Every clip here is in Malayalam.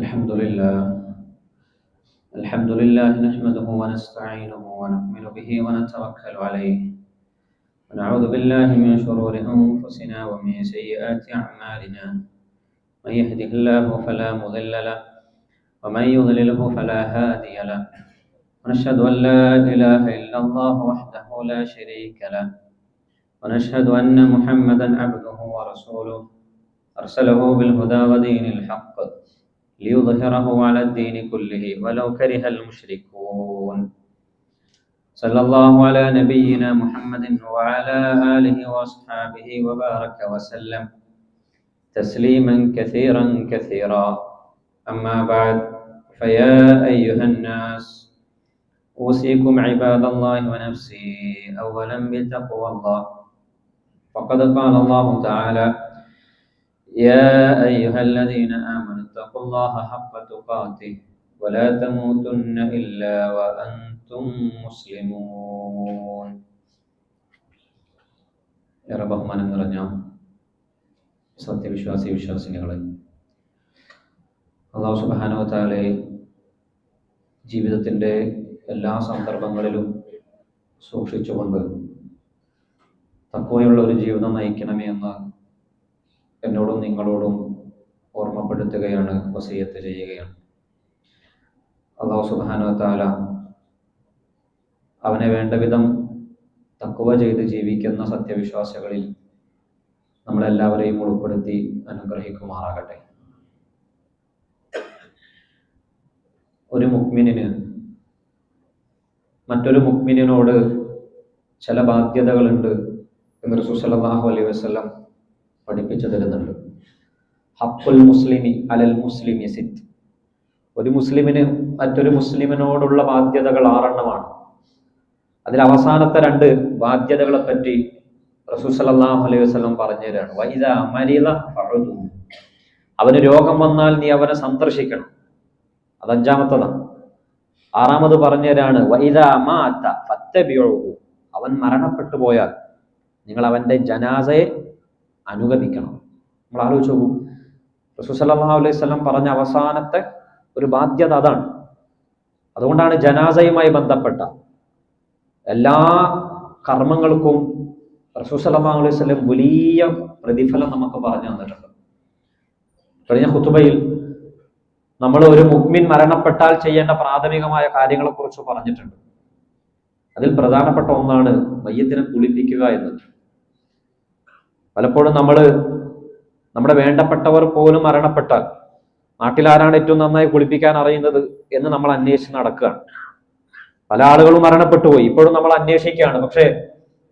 الحمد لله الحمد لله نحمده ونستعينه ونؤمن به ونتوكل عليه ونعوذ بالله من شرور أنفسنا ومن سيئات أعمالنا من يهده الله فلا مضل له ومن يضلله فلا هادي له ونشهد أن لا إله إلا الله وحده لا شريك له ونشهد أن محمدا عبده ورسوله أرسله بالهدى ودين الحق ليظهره على الدين كله ولو كره المشركون صلى الله على نبينا محمد وعلى آله وأصحابه وبارك وسلم تسليما كثيرا كثيرا أما بعد فيا أيها الناس أوصيكم عباد الله ونفسي أولا بتقوى الله فقد قال الله تعالى يا أيها الذين آمنوا اتقوا الله حق تقاته ولا تموتن إلا وأنتم مسلمون ഏറെ ബഹുമാനം നിറഞ്ഞ വിശ്വാസിനികളെ, അല്ലാഹു സുബ്ഹാനഹു വ തആലയെ ജീവിതത്തിൻ്റെ എല്ലാ സന്ദർഭങ്ങളിലും സൂക്ഷിച്ചുകൊണ്ട് തഖ്വയുള്ള ഒരു ജീവിതം നയിക്കണമേ എന്ന് എന്നോടും നിങ്ങളോടും ഓർമ്മപ്പെടുത്തുകയാണ്, വസിയത്ത് ചെയ്യുകയാണ്. അല്ലാഹു സുബ്ഹാനഹു വ തആല അവനെ വേണ്ട വിധം തഖ്വ ചെയ്ത് ജീവിക്കുന്ന സത്യവിശ്വാസികളിൽ നമ്മളെല്ലാവരെയും ഉൾപ്പെടുത്തി അനുഗ്രഹിക്കുമാറാകട്ടെ. ഒരു മുഅ്മിനിന് മറ്റൊരു മുഅ്മിനിനോട് ചില ബാധ്യതകളുണ്ട് എന്ന് റസൂൽ സല്ലല്ലാഹു അലൈഹി വസല്ലം പഠിപ്പിച്ചു തരുന്നുണ്ട്. ഹഖ്ഖുൽ മുസ്ലിമി അലൽ മുസ്ലിമി സിത്ത്. ഒരു മുസ്ലിമിന് മറ്റൊരു മുസ്ലിമിനോടുള്ള ബാധ്യതകൾ 6 എണ്ണമാണ്. അതിൽ അവസാനത്തെ 2 ബാധ്യതകളെ പറ്റി റസൂൽ സല്ലല്ലാഹു അലൈഹി വസല്ലം പറഞ്ഞു തരാണ്. വഇദാ മരിദ ഫഉദു. അവന് രോഗം വന്നാൽ നീ അവനെ സന്ദർശിക്കണം. അത് 5-മത്തതാണ്. 6-മത് പറഞ്ഞു തരാണ് വഇദാ മാത ഫത്തബിഉഹു. അവൻ മരണപ്പെട്ടു പോയാൽ നിങ്ങൾ അവന്റെ ജനാസയെ അനുഗമിക്കണം. നമ്മൾ ആലോചിച്ച് നോക്കൂ, റസൂൽ സല്ലല്ലാഹു അലൈഹി വസല്ലം പറഞ്ഞ അവസാനത്തെ ഒരു ബാധ്യത അതാണ്. അതുകൊണ്ടാണ് ജനാസയുമായി ബന്ധപ്പെട്ട എല്ലാ കർമ്മങ്ങൾക്കും റസൂൽ സല്ലല്ലാഹു അലൈഹി വസല്ലം വലിയ പ്രതിഫലം നമുക്ക് പറഞ്ഞു തന്നിട്ടുണ്ട്. കഴിഞ്ഞ ഖുതുബയിൽ നമ്മൾ ഒരു മുഅ്മിൻ മരണപ്പെട്ടാൽ ചെയ്യേണ്ട പ്രാഥമികമായ കാര്യങ്ങളെക്കുറിച്ച് പറഞ്ഞിട്ടുണ്ട്. അതിൽ പ്രധാനപ്പെട്ട ഒന്നാണ് മയ്യത്തിനെ കുളിപ്പിക്കുക എന്നത്. പലപ്പോഴും നമ്മുടെ വേണ്ടപ്പെട്ടവർ പോലും മരണപ്പെട്ടാൽ നാട്ടിലാരാണ് ഏറ്റവും നന്നായി കുളിപ്പിക്കാൻ അറിയുന്നത് എന്ന് നമ്മൾ അന്വേഷിച്ച് നടക്കുകയാണ്. പല ആളുകളും മരണപ്പെട്ടു പോയി, ഇപ്പോഴും നമ്മൾ അന്വേഷിക്കുകയാണ്. പക്ഷേ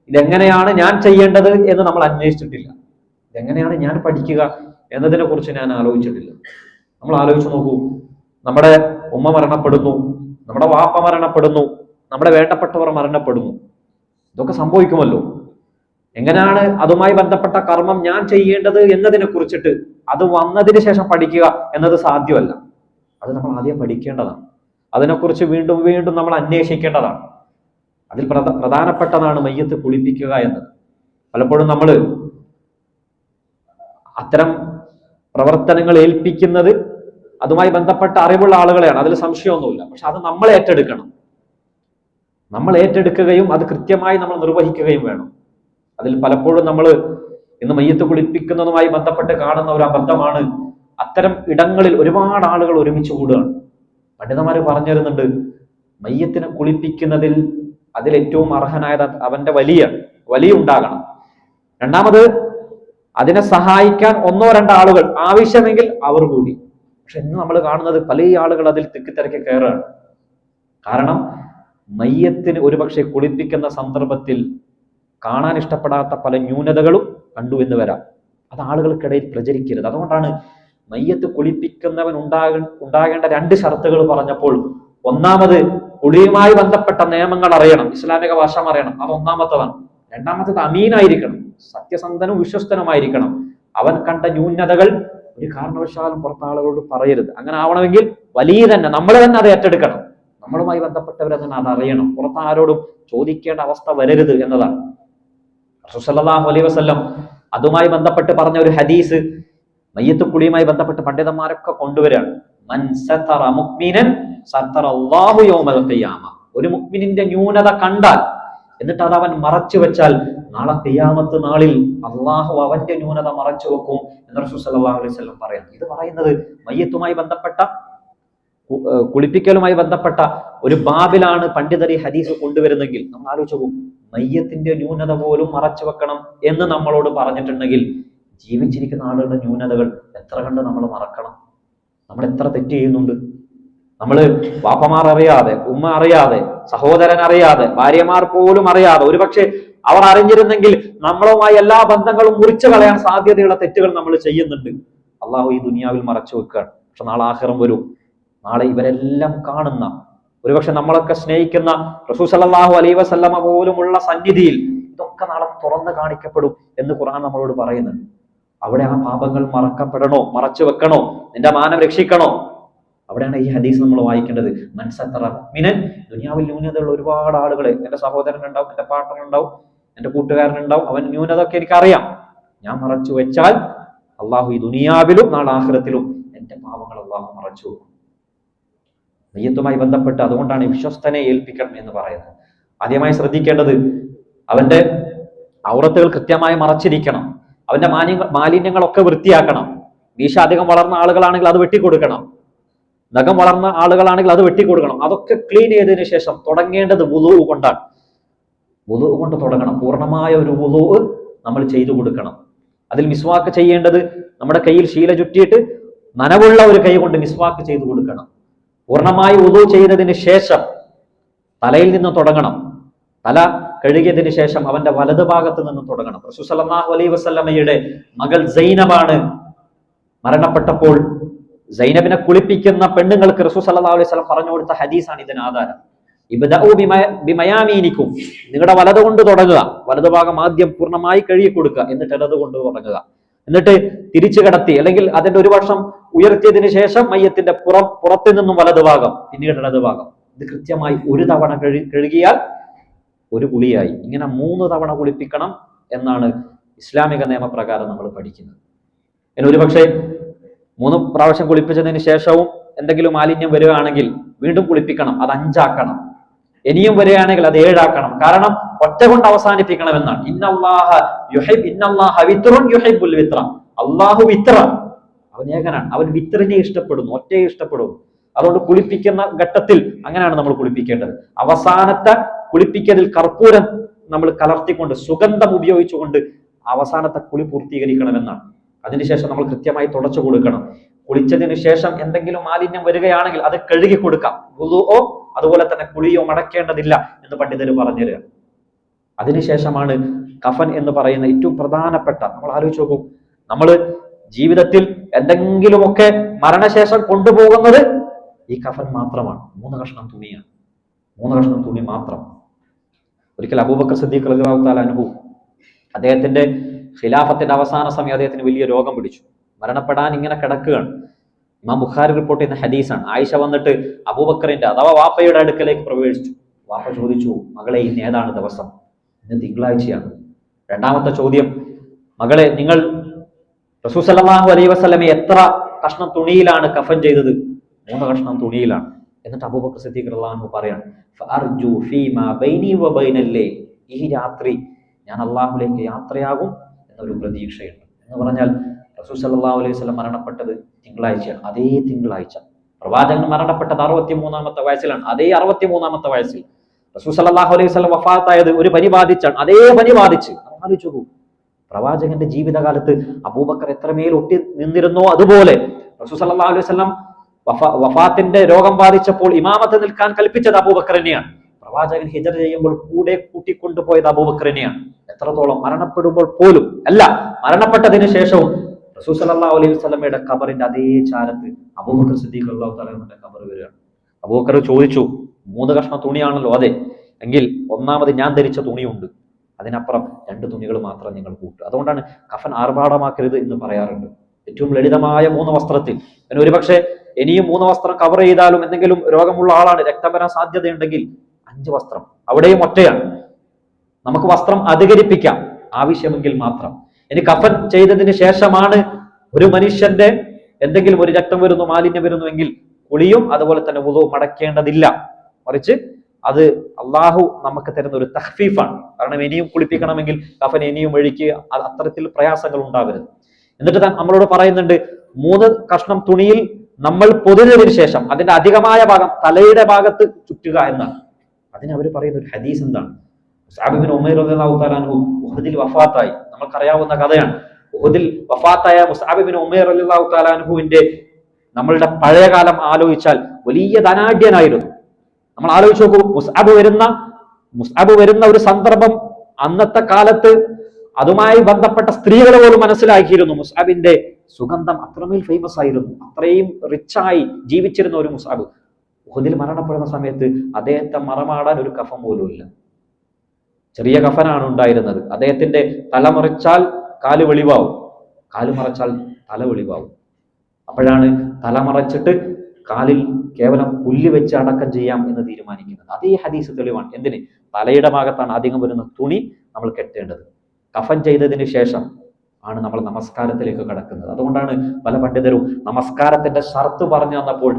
ഇതെങ്ങനെയാണ് ഞാൻ ചെയ്യേണ്ടത് എന്ന് നമ്മൾ അന്വേഷിച്ചിട്ടില്ല. ഇതെങ്ങനെയാണ് ഞാൻ പഠിക്കുക എന്നതിനെ കുറിച്ച് ഞാൻ ആലോചിച്ചിട്ടില്ല. നമ്മൾ ആലോചിച്ച് നോക്കൂ, നമ്മുടെ ഉമ്മ മരണപ്പെടുന്നു, നമ്മുടെ വാപ്പ മരണപ്പെടുന്നു, നമ്മുടെ വേണ്ടപ്പെട്ടവർ മരണപ്പെടുന്നു. ഇതൊക്കെ സംഭവിക്കുമല്ലോ. എങ്ങനെയാണ് അതുമായി ബന്ധപ്പെട്ട കർമ്മം ഞാൻ ചെയ്യേണ്ടത് എന്നതിനെ കുറിച്ചിട്ട് അത് വന്നതിന് ശേഷം പഠിക്കുക എന്നത് സാധ്യമല്ല. അത് നമ്മൾ ആദ്യം പഠിക്കേണ്ടതാണ്. അതിനെക്കുറിച്ച് വീണ്ടും വീണ്ടും നമ്മൾ അന്വേഷിക്കേണ്ടതാണ്. അതിൽ പ്രധാനപ്പെട്ടതാണ് മയ്യത്ത് കുളിപ്പിക്കുക എന്നത്. പലപ്പോഴും നമ്മൾ അത്തരം പ്രവർത്തനങ്ങൾ ഏൽപ്പിക്കുന്നത് അതുമായി ബന്ധപ്പെട്ട അറിവുള്ള ആളുകളെയാണ്, അതിൽ സംശയമൊന്നുമില്ല. പക്ഷെ അത് നമ്മൾ ഏറ്റെടുക്കണം. നമ്മൾ ഏറ്റെടുക്കുകയും അത് കൃത്യമായി നമ്മൾ നിർവഹിക്കുകയും വേണം. അതിൽ പലപ്പോഴും നമ്മൾ ഇന്ന് മയ്യത്ത് കുളിപ്പിക്കുന്നതുമായി ബന്ധപ്പെട്ട് കാണുന്ന ഒരു അബദ്ധമാണ്, അത്തരം ഇടങ്ങളിൽ ഒരുപാട് ആളുകൾ ഒരുമിച്ച് കൂടുകയാണ്. പണ്ഡിതന്മാർ പറഞ്ഞു തരുന്നുണ്ട്, മയ്യത്തിനെ കുളിപ്പിക്കുന്നതിൽ അതിലേറ്റവും അർഹനായത് അവന്റെ വലിയ ഉണ്ടാകണം. രണ്ടാമത് അതിനെ സഹായിക്കാൻ 1-2 ആളുകൾ, ആവശ്യമെങ്കിൽ അവർ കൂടി. പക്ഷെ ഇന്ന് നമ്മൾ കാണുന്നത് പല ആളുകൾ അതിൽ തിക്കിത്തിരക്കി കയറുകയാണ്. കാരണം മയ്യത്തിന് ഒരുപക്ഷെ കുളിപ്പിക്കുന്ന സന്ദർഭത്തിൽ കാണാൻ ഇഷ്ടപ്പെടാത്ത പല ന്യൂനതകളും കണ്ടു എന്ന് വരാം. അത് ആളുകൾക്കിടയിൽ പ്രചരിക്കരുത്. അതുകൊണ്ടാണ് മയ്യത്ത് കുളിപ്പിക്കുന്നവൻ ഉണ്ടാകേണ്ട 2 ഷർത്തുകൾ പറഞ്ഞപ്പോൾ, ഒന്നാമത് കുളിയുമായി ബന്ധപ്പെട്ട നിയമങ്ങൾ അറിയണം, ഇസ്ലാമിക ഭാഷ അറിയണം. അത് 1-മത്തതാണ്. 2-മത്തത് അമീനായിരിക്കണം, സത്യസന്ധനും വിശ്വസ്തനുമായിരിക്കണം. അവൻ കണ്ട ന്യൂനതകൾ ഒരു കാരണവശാലും പുറത്താളുകളോട് പറയരുത്. അങ്ങനെ ആവണമെങ്കിൽ തന്നെ നമ്മൾ തന്നെ അത് ഏറ്റെടുക്കണം. നമ്മളുമായി ബന്ധപ്പെട്ടവരെ തന്നെ അത് അറിയണം. പുറത്താരോടും ചോദിക്കേണ്ട അവസ്ഥ വരരുത് എന്നതാണ്. റസൂൽ സല്ലല്ലാഹു അലൈഹി വസല്ലം അതുമായി ബന്ധപ്പെട്ട് പറഞ്ഞ ഒരു ഹദീസ് മയ്യത്ത് കുളിയുമായി ബന്ധപ്പെട്ട് പണ്ഡിതന്മാരൊക്കെ കൊണ്ടുവരികയാണ്. മൻ സതറ മുഅ്മിനൻ സതറല്ലാഹു യൗമൽ ഖിയാമ. ഒരു മുഅ്മിനിന്റെ ന്യൂനത കണ്ടാൽ എന്നിട്ട് അത് അവൻ മറച്ചു വെച്ചാൽ നാളെ ഖിയാമത്ത് നാളിൽ അള്ളാഹു അവന്റെ ന്യൂനത മറച്ചു വെക്കും എന്ന് റസൂൽ സല്ലല്ലാഹു അലൈഹി വസല്ലം പറയുന്നു. ഇത് പറയുന്നത് മയ്യത്തുമായി ബന്ധപ്പെട്ട കുളിപ്പിക്കലുമായി ബന്ധപ്പെട്ട ഒരു ബാബിലാണ് പണ്ഡിതർ ഈ ഹദീസ് കൊണ്ടുവരുന്നെങ്കിൽ നമ്മൾ ആലോചിച്ചു പോകും, മയ്യത്തിന്റെ ന്യൂനത പോലും മറച്ചു വെക്കണം എന്ന് നമ്മളോട് പറഞ്ഞിട്ടുണ്ടെങ്കിൽ ജീവിച്ചിരിക്കുന്ന ആളുകളുടെ ന്യൂനതകൾ എത്ര കണ്ട് നമ്മൾ മറക്കണം? നമ്മൾ എത്ര തെറ്റ് ചെയ്യുന്നുണ്ട്? നമ്മള് വാപ്പമാർ അറിയാതെ, ഉമ്മ അറിയാതെ, സഹോദരൻ അറിയാതെ, ഭാര്യമാർ പോലും അറിയാതെ, ഒരുപക്ഷെ അവർ അറിഞ്ഞിരുന്നെങ്കിൽ നമ്മളുമായി എല്ലാ ബന്ധങ്ങളും മുറിച്ചു കളയാൻ സാധ്യതയുള്ള തെറ്റുകൾ നമ്മൾ ചെയ്യുന്നുണ്ട്. അള്ളാഹു ഈ ദുനിയാവിൽ മറച്ചു വെക്കുകയാണ്. പക്ഷെ നാളെ ആഖിറം വരും. നാളെ ഇവരെല്ലാം കാണുന്ന, ഒരുപക്ഷെ നമ്മളൊക്കെ സ്നേഹിക്കുന്ന റസൂൽ സല്ലല്ലാഹു അലൈഹി വസല്ലമ പോലുമുള്ള സന്നിധിയിൽ ഇതൊക്കെ നാളെ തുറന്ന് കാണിക്കപ്പെടും എന്ന് ഖുർആൻ നമ്മളോട് പറയുന്നുണ്ട്. അവിടെ ആ പാപങ്ങൾ മറക്കപ്പെടണോ, മറച്ചു വെക്കണോ, നിന്റെ മാനം രക്ഷിക്കണോ? അവിടെയാണ് ഈ ഹദീസ് നമ്മൾ വായിക്കേണ്ടത്. മൻ സതറ മുഅ്മിനൻ. ദുനിയാവിൽ ന്യൂനതയുള്ള ഒരുപാട് ആളുകളെ, എന്റെ സഹോദരൻ ഉണ്ടാവും, എന്റെ പാർട്ണർ ഉണ്ടാവും, എന്റെ കൂട്ടുകാരനുണ്ടാവും, അവൻ ന്യൂനതൊക്കെ എനിക്കറിയാം. ഞാൻ മറച്ചു വെച്ചാൽ അള്ളാഹു ഈ ദുനിയാവിലും നാളെ ആഖിറത്തിലും എന്റെ പാപങ്ങൾ അള്ളാഹു മറച്ചു വെക്കും. മയ്യത്തുമായി ബന്ധപ്പെട്ട് അതുകൊണ്ടാണ് വിശ്വസ്തനെ ഏൽപ്പിക്കണം എന്ന് പറയുന്നത്. ആദ്യമായി ശ്രദ്ധിക്കേണ്ടത് അവന്റെ ഔറത്തുകൾ കൃത്യമായി മറച്ചിരിക്കണം. അവന്റെ മാലിന്യങ്ങളൊക്കെ വൃത്തിയാക്കണം. മീശ അധികം വളർന്ന ആളുകളാണെങ്കിൽ അത് വെട്ടിക്കൊടുക്കണം. നഖം വളർന്ന ആളുകളാണെങ്കിൽ അത് വെട്ടിക്കൊടുക്കണം. അതൊക്കെ ക്ലീൻ ചെയ്തതിനു ശേഷം തുടങ്ങേണ്ടത് വുളൂ കൊണ്ടാണ്. വുളൂ കൊണ്ട് തുടങ്ങണം. പൂർണ്ണമായ ഒരു വുളൂ നമ്മൾ ചെയ്തു കൊടുക്കണം. അതിൽ മിസ്വാക്ക് ചെയ്യേണ്ടത് നമ്മുടെ കയ്യിൽ ശീല ചുറ്റിയിട്ട് നനവുള്ള ഒരു കൈ കൊണ്ട് മിസ്വാക്ക് ചെയ്തു കൊടുക്കണം. പൂർണ്ണമായി വുളൂ ചെയ്തതിന് ശേഷം തലയിൽ നിന്ന് തുടങ്ങണം. തല കഴുകിയതിനു ശേഷം അവന്റെ വലതു ഭാഗത്ത് നിന്ന് തുടങ്ങണം. റസൂൽ സല്ലല്ലാഹു അലൈഹി വസല്ലമയുടെ മകൾ സൈനബാണ് മരണപ്പെട്ടപ്പോൾ സൈനബിനെ കുളിപ്പിക്കുന്ന പെണ്ണുങ്ങൾക്ക് റസൂൽ സല്ലല്ലാഹു അലൈഹി വസല്ലം പറഞ്ഞു കൊടുത്ത ഹദീസാണ് ഇതിന് ആധാരം. ഇബ്ദഉ ബിമയാമീനിക്കും, നിങ്ങളുടെ വലത് കൊണ്ട് തുടങ്ങുക. വലതു ഭാഗം ആദ്യം പൂർണ്ണമായി കഴുകി കൊടുക്കുക, എന്നിട്ട് ഇടത് കൊണ്ട് തുടങ്ങുക. എന്നിട്ട് തിരിച്ചു കിടത്തി അല്ലെങ്കിൽ അതിന്റെ ഒരു വർഷം ഉയർത്തിയതിനു ശേഷം മയ്യത്തിന്റെ പുറത്തു നിന്നും വലതു ഭാഗം, പിന്നീട് ഇടത് ഭാഗം. ഇത് കൃത്യമായി ഒരു തവണ കഴുകിയാൽ ഒരു കുളിയായി. ഇങ്ങനെ 3 തവണ കുളിപ്പിക്കണം എന്നാണ് ഇസ്ലാമിക നിയമപ്രകാരം നമ്മൾ പഠിക്കുന്നത്. ഇനി ഒരുപക്ഷെ 3 പ്രാവശ്യം കുളിപ്പിച്ചതിന് ശേഷവും എന്തെങ്കിലും മാലിന്യം വരികയാണെങ്കിൽ വീണ്ടും കുളിപ്പിക്കണം. അത് 5 ആക്കണം. ഇനിയും വരികയാണെങ്കിൽ അത് 7 ആക്കണം. കാരണം ഒറ്റ കൊണ്ട് അവസാനിപ്പിക്കണമെന്നാണ്. അള്ളാഹു വിത്ര, അവൻ ഏകനാണ്. അവൻ വിത്രിനെ ഇഷ്ടപ്പെടുന്നു, ഒറ്റയെ ഇഷ്ടപ്പെടുന്നു. അതുകൊണ്ട് കുളിപ്പിക്കുന്ന ഘട്ടത്തിൽ അങ്ങനെയാണ് നമ്മൾ കുളിപ്പിക്കേണ്ടത്. അവസാനത്തെ കുളിപ്പിക്കലിൽ കർപ്പൂരം നമ്മൾ കലർത്തിക്കൊണ്ട് സുഗന്ധം ഉപയോഗിച്ചുകൊണ്ട് അവസാനത്തെ കുളി പൂർത്തീകരിക്കണമെന്നാണ്. അതിനുശേഷം നമ്മൾ കൃത്യമായി തുടച്ചു കൊടുക്കണം. കുളിച്ചതിന് ശേഷം എന്തെങ്കിലും മാലിന്യം വരികയാണെങ്കിൽ അത് കഴുകി കൊടുക്കാം. വുളുഓ അതുപോലെ തന്നെ കുളിയോ മടക്കേണ്ടതില്ല എന്ന് പണ്ഡിതർ പറഞ്ഞു തരിക. അതിനുശേഷമാണ് കഫൻ എന്ന് പറയുന്ന ഏറ്റവും പ്രധാനപ്പെട്ട, നമ്മൾ ആലോചിച്ച് നോക്കും, നമ്മൾ ജീവിതത്തിൽ എന്തെങ്കിലുമൊക്കെ മരണശേഷം കൊണ്ടുപോകുന്നത് ഈ കഫൻ മാത്രമാണ്. 3 കഷ്ണം തുണിയാണ്. 3 കഷ്ണം തുണി മാത്രം. ഒരിക്കൽ അബൂബക്കർ സിദ്ദീഖ് റളിയല്ലാഹു തആല അൻഹു, അദ്ദേഹത്തിന്റെ ഖിലാഫത്തിന്റെ അവസാന സമയം അദ്ദേഹത്തിന് വലിയ രോഗം പിടിച്ചു. മരണപ്പെടാൻ ഇങ്ങനെ കിടക്കുകയാണ്. ഇമാം ബുഖാരി റിപ്പോർട്ട് ചെയ്യുന്ന ഹദീസാണ്. ആയിഷ വന്നിട്ട് അബൂബക്കറിന്റെ അഥവാ വാപ്പയുടെ അടുക്കലേക്ക് പ്രവേശിച്ചു. വാപ്പ ചോദിച്ചു, മകളെ ഇന്ന് ഏതാണ് ദിവസം? ഇന്ന് തിങ്കളാഴ്ചയാണ്. രണ്ടാമത്തെ ചോദ്യം, മകളെ നിങ്ങൾ റസൂൽ സല്ലല്ലാഹു അലൈഹി വസല്ലമയെ എത്ര കഷ്ണം തുണിയിലാണ് കഫൻ ചെയ്തത്? 3 കഷ്ണം തുണിയിലാണ്. എന്നിട്ട് അബൂബക്കർ സിദ്ദീഖ് റളിയല്ലാഹു അൻഹു പറയാണ്, ഫഅർജു ഫീമാ ബൈനി വബൈനൽ ലൈൽ, ഈ രാത്രി ഞാൻ അല്ലാഹുവിലേക്ക് യാത്രയാകും എന്നൊരു പ്രതീക്ഷയുണ്ട്. എന്ന് പറഞ്ഞാൽ റസൂൽ സല്ലല്ലാഹു അലൈഹി വസല്ലം മരണപ്പെട്ടത് തിങ്കളാഴ്ചയാണ്. അതേ തിങ്കളാഴ്ച പ്രവാചകൻ മരണപ്പെട്ടത് 63-ാമത്തെ വയസ്സിലാണ്. അതേ 63-ാമത്തെ വയസ്സിൽ റസൂൽ സല്ലല്ലാഹു അലൈഹി വസല്ലം വഫാത്തായത് ഒരു പനി ബാധിച്ചാണ്. അതേ പനി ബാധിച്ച് ആലോചിച്ചു നോക്കൂ. പ്രവാചകന്റെ ജീവിതകാലത്ത് അബൂബക്കർ എത്രമേൽ ഒട്ടി നിന്നിരുന്നോ അതുപോലെ റസൂൽ സല്ലല്ലാഹു അലൈഹി വസല്ലം വഫാത്തിന്റെ രോഗം ബാധിച്ചപ്പോൾ ഇമാമത്ത് നിൽക്കാൻ കൽപ്പിച്ചത് അബൂബക്കറിനെയാണ്. പ്രവാചകൻ ഹിജ്റ ചെയ്യുമ്പോൾ കൂടെ കൂട്ടിക്കൊണ്ടുപോയത് അബൂബക്കറിനെയാണ്. എത്രത്തോളം മരണപ്പെടുമ്പോൾ പോലും അല്ല, മരണപ്പെട്ടതിന് ശേഷവും റസൂൽ സല്ലല്ലാഹു അലൈഹി വസല്ലമയുടെ ഖബറിന്റെ അതേ ചാരത്ത് അബൂബക്കർ സിദ്ദീഖ് റളിയല്ലാഹു തആല അൻഹുവിന്റെ ഖബർ വരികയാണ്. അബൂബക്കർ ചോദിച്ചു, 3 കഷ്ണം തുണിയാണല്ലോ? അതെ. എങ്കിൽ ഒന്നാമത് ഞാൻ ധരിച്ച തുണിയുണ്ട്, അതിനപ്പുറം 2 തുണികൾ മാത്രം നിങ്ങൾ കൂട്ടുക. അതുകൊണ്ടാണ് കഫൻ ആർഭാടമാക്കരുത് എന്ന് പറയാറുണ്ട്. ഏറ്റവും ലളിതമായ 3 വസ്ത്രത്തിൽ. പിന്നെ ഒരുപക്ഷെ ഇനിയും 3 വസ്ത്രം കവർ ചെയ്താലും എന്തെങ്കിലും രോഗമുള്ള ആളാണ്, രക്തം വരാൻ സാധ്യതയുണ്ടെങ്കിൽ 5 വസ്ത്രം, അവിടെയും ഒറ്റയാണ്. നമുക്ക് വസ്ത്രം അധികരിപ്പിക്കാം ആവശ്യമെങ്കിൽ മാത്രം. ഇനി കഫൻ ചെയ്തതിന് ശേഷമാണ് ഒരു മനുഷ്യന്റെ എന്തെങ്കിലും ഒരു രക്തം വരുന്നു, മാലിന്യം വരുന്നുവെങ്കിൽ കുളിയും അതുപോലെ തന്നെ വുളുവും മടക്കേണ്ടതില്ല. മറിച്ച് അത് അള്ളാഹു നമുക്ക് തരുന്ന ഒരു തഖ്ഫീഫാണ്. കാരണം ഇനിയും കുളിപ്പിക്കണമെങ്കിൽ കഫൻ ഇനിയും ഒഴുക്കി അത്തരത്തിൽ പ്രയാസങ്ങൾ ഉണ്ടാവരുത്. എന്നിട്ട് നമ്മളോട് പറയുന്നുണ്ട് 3 കഷ്ണം തുണിയിൽ നമ്മൾ പൊതിഞ്ഞതിന് ശേഷം അതിന്റെ അധികമായ ഭാഗം തലയുടെ ഭാഗത്ത് ചുറ്റുക എന്നാണ്. അതിന് അവർ പറയുന്ന ഒരു ഹദീസ് എന്താണ്? മുസ്അബ് ഇബ്നു ഉമൈർ റളിയല്ലാഹു തആല അൻഹു ഉഹദിൽ വഫാത്തായി. നമുക്കറിയാവുന്ന കഥയാണ്. ഉഹദിൽ വഫാത്തായ മുസ്അബ് ഇബ്നു ഉമൈർ റളിയല്ലാഹു തആല അൻഹുവിന്റെ നമ്മളുടെ പഴയ കാലം ആലോചിച്ചാൽ വലിയ ധനാഢ്യനായിരുന്നു. നമ്മൾ ആലോചിച്ച് നോക്കൂ, മുസ്അബ് വരുന്ന ഒരു സന്ദർഭം അന്നത്തെ കാലത്ത് അതുമായി ബന്ധപ്പെട്ട സ്ത്രീകൾ പോലും മനസ്സിലാക്കിയിരുന്നു. മുസ്അബിന്റെ സുഗന്ധം അത്രമേൽ ഫേമസ് ആയിരുന്നു. അത്രയും റിച്ചായി ജീവിച്ചിരുന്ന ഒരു മുസ്അബ് ഉഹദിൽ മരണപ്പെടുന്ന സമയത്ത് അദ്ദേഹത്തെ മറമാടാൻ ഒരു കഫൻ പോലും ഇല്ല. ചെറിയ കഫനാണ് ഉണ്ടായിരുന്നത്. അദ്ദേഹത്തിന്റെ തല മറിച്ചാൽ കാല് വെളിവാവും, കാല് മറച്ചാൽ തല വെളിവാവും. അപ്പോഴാണ് തല മറച്ചിട്ട് കാലിൽ കേവലം പുല്ല് വെച്ച് അടക്കം ചെയ്യാം എന്ന് തീരുമാനിക്കുന്നത്. അതേ ഹദീസ് തെളിവാണ്. എന്തിന്? തലയുടെ ഭാഗത്താണ് അധികം വരുന്ന തുണി നമ്മൾ കെട്ടേണ്ടത്. കഫൻ ചെയ്തതിന് ശേഷം ആണ് നമ്മൾ നമസ്കാരത്തിലേക്ക് കടക്കുന്നത്. അതുകൊണ്ടാണ് പല പണ്ഡിതരും നമസ്കാരത്തിന്റെ ഷർത്ത് പറഞ്ഞു തന്നപ്പോൾ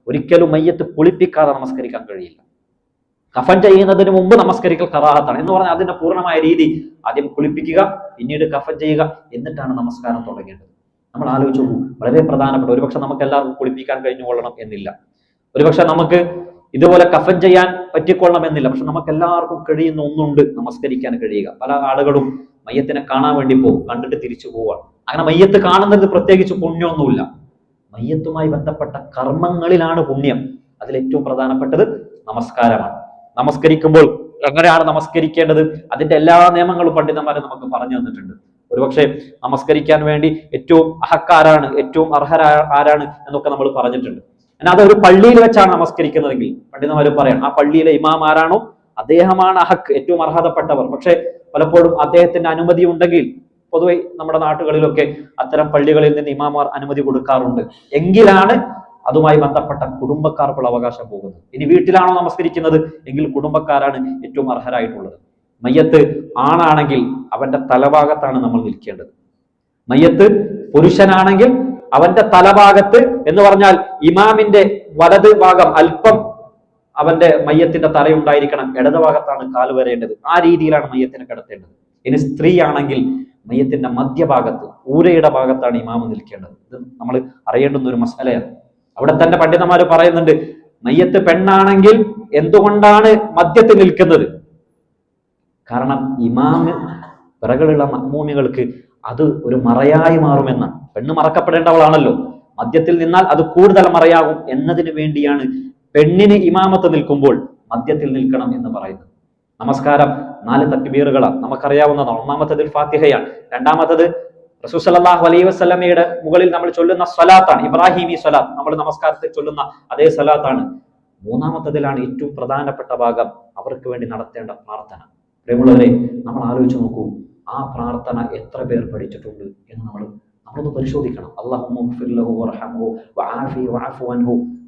ഒരിക്കലും മയ്യത്ത് കുളിപ്പിക്കാതെ നമസ്കരിക്കാൻ കഴിയില്ല. കഫൻ ചെയ്യുന്നതിന് മുമ്പ് നമസ്കരിക്കൽ കറാഹത്താണ് എന്ന് പറഞ്ഞാൽ അതിന്റെ പൂർണ്ണമായ രീതി ആദ്യം കുളിപ്പിക്കുക, പിന്നീട് കഫൻ ചെയ്യുക, എന്നിട്ടാണ് നമസ്കാരം തുടങ്ങേണ്ടത്. നമ്മൾ ആലോചിച്ചു നോക്കൂ, വളരെ പ്രധാനപ്പെട്ട. ഒരുപക്ഷെ നമുക്ക് എല്ലാവർക്കും കുളിപ്പിക്കാൻ കഴിഞ്ഞുകൊള്ളണം എന്നില്ല, ഒരുപക്ഷെ നമുക്ക് ഇതുപോലെ കഫൻ ചെയ്യാൻ പറ്റിക്കൊള്ളണം എന്നില്ല. പക്ഷെ നമുക്ക് എല്ലാവർക്കും കഴിയുന്ന ഒന്നുണ്ട്, നമസ്കരിക്കാൻ കഴിയുക. പല ആളുകളും മയ്യത്തിനെ കാണാൻ വേണ്ടി പോകും, കണ്ടിട്ട് തിരിച്ചു പോവാണ്. അങ്ങനെ മയ്യത്ത് കാണുന്നത് പ്രത്യേകിച്ച് പുണ്യമൊന്നുമില്ല. മയ്യത്തുമായി ബന്ധപ്പെട്ട കർമ്മങ്ങളിലാണ് പുണ്യം. അതിലേറ്റവും പ്രധാനപ്പെട്ടത് നമസ്കാരമാണ്. നമസ്കരിക്കുമ്പോൾ എങ്ങനെയാണ് നമസ്കരിക്കേണ്ടത്, അതിന്റെ എല്ലാ നിയമങ്ങളും പണ്ഡിതന്മാരെ നമുക്ക് പറഞ്ഞു തന്നിട്ടുണ്ട്. ഒരുപക്ഷെ നമസ്കരിക്കാൻ വേണ്ടി ഏറ്റവും അഹക്കാരാണ്, ഏറ്റവും ആരാണ് എന്നൊക്കെ നമ്മൾ പറഞ്ഞിട്ടുണ്ട്. എന്നാൽ അതൊരു പള്ളിയിൽ വെച്ചാണ് നമസ്കരിക്കുന്നതെങ്കിൽ പണ്ഡിതന്മാർ പറയാം ആ പള്ളിയിലെ ഇമാം ആരാണോ അദ്ദേഹമാണ് അഹക്ക്, ഏറ്റവും അർഹതപ്പെട്ടവർ. പക്ഷെ പലപ്പോഴും അദ്ദേഹത്തിന്റെ അനുമതി ഉണ്ടെങ്കിൽ, പൊതുവെ നമ്മുടെ നാട്ടുകളിലൊക്കെ അത്തരം പള്ളികളിൽ നിന്ന് ഇമാമാർ അനുമതി കൊടുക്കാറുണ്ട്, എങ്കിലാണ് അതുമായി ബന്ധപ്പെട്ട കുടുംബക്കാർക്കുള്ള അവകാശം പോകുന്നത്. ഇനി വീട്ടിലാണോ നമസ്കരിക്കുന്നത് എങ്കിൽ കുടുംബക്കാരാണ് ഏറ്റവും അർഹരായിട്ടുള്ളത്. മയ്യത്ത് ആണാണെങ്കിൽ അവന്റെ തലഭാഗത്താണ് നമ്മൾ നിൽക്കേണ്ടത്. മയ്യത്ത് പുരുഷനാണെങ്കിൽ അവന്റെ തലഭാഗത്ത് എന്ന് പറഞ്ഞാൽ ഇമാമിന്റെ വലത് ഭാഗം അല്പം അവന്റെ മയ്യത്തിന്റെ തലയുണ്ടായിരിക്കണം, ഇടത് ഭാഗത്താണ് കാല് വരേണ്ടത്. ആ രീതിയിലാണ് മയ്യത്തിനെ കിടത്തേണ്ടത്. ഇനി സ്ത്രീ ആണെങ്കിൽ മയ്യത്തിന്റെ മധ്യഭാഗത്ത് ഊരയുടെ ഭാഗത്താണ് ഇമാമ് നിൽക്കേണ്ടത്. ഇത് നമ്മൾ അറിയേണ്ടുന്ന ഒരു മസലയാണ്. അവിടെ തന്നെ പണ്ഡിതന്മാർ പറയുന്നുണ്ട്, മയ്യത്ത് പെണ്ണാണെങ്കിൽ എന്തുകൊണ്ടാണ് മധ്യത്തിൽ നിൽക്കുന്നത്? കാരണം ഇമാമ് പിറകിലുള്ള മഅ്മൂമികൾക്ക് അത് ഒരു മറയായി മാറുമെന്നാണ്. പെണ്ണ് മറക്കപ്പെടേണ്ടവളാണല്ലോ, മധ്യത്തിൽ നിന്നാൽ അത് കൂടുതൽ മറയാകും എന്നതിന് വേണ്ടിയാണ് പെണ്ണിന് ഇമാമത്ത് നിൽക്കുമ്പോൾ മധ്യത്തിൽ നിൽക്കണം എന്ന് പറയുന്നത്. നമസ്കാരം 4 തക്ബീറുകളാണ്, നമുക്കറിയാവുന്നതാണ്. ഒന്നാമത്തത് ഫാത്തിഹയാണ്, രണ്ടാമത്തത് റസൂൽ സല്ലല്ലാഹു അലൈഹി വസല്ലമയുടെ മുകളിൽ നമ്മൾ ചൊല്ലുന്ന സ്വലാത്താണ്, ഇബ്രാഹിമി സ്വലാത്ത്, നമ്മൾ നമസ്കാരത്തിൽ ചൊല്ലുന്ന അതേ സ്വലാത്താണ്. മൂന്നാമത്തതിലാണ് ഏറ്റവും പ്രധാനപ്പെട്ട ഭാഗം, അവർക്ക് വേണ്ടി നടത്തേണ്ട പ്രാർത്ഥന. പ്രിയമുള്ളവരെ, നമ്മൾ ആലോചിച്ച് നോക്കൂ, ആ പ്രാർത്ഥന എത്ര പേർ പഠിച്ചിട്ടുണ്ട് എന്ന് നമ്മളൊന്ന് പരിശോധിക്കണം.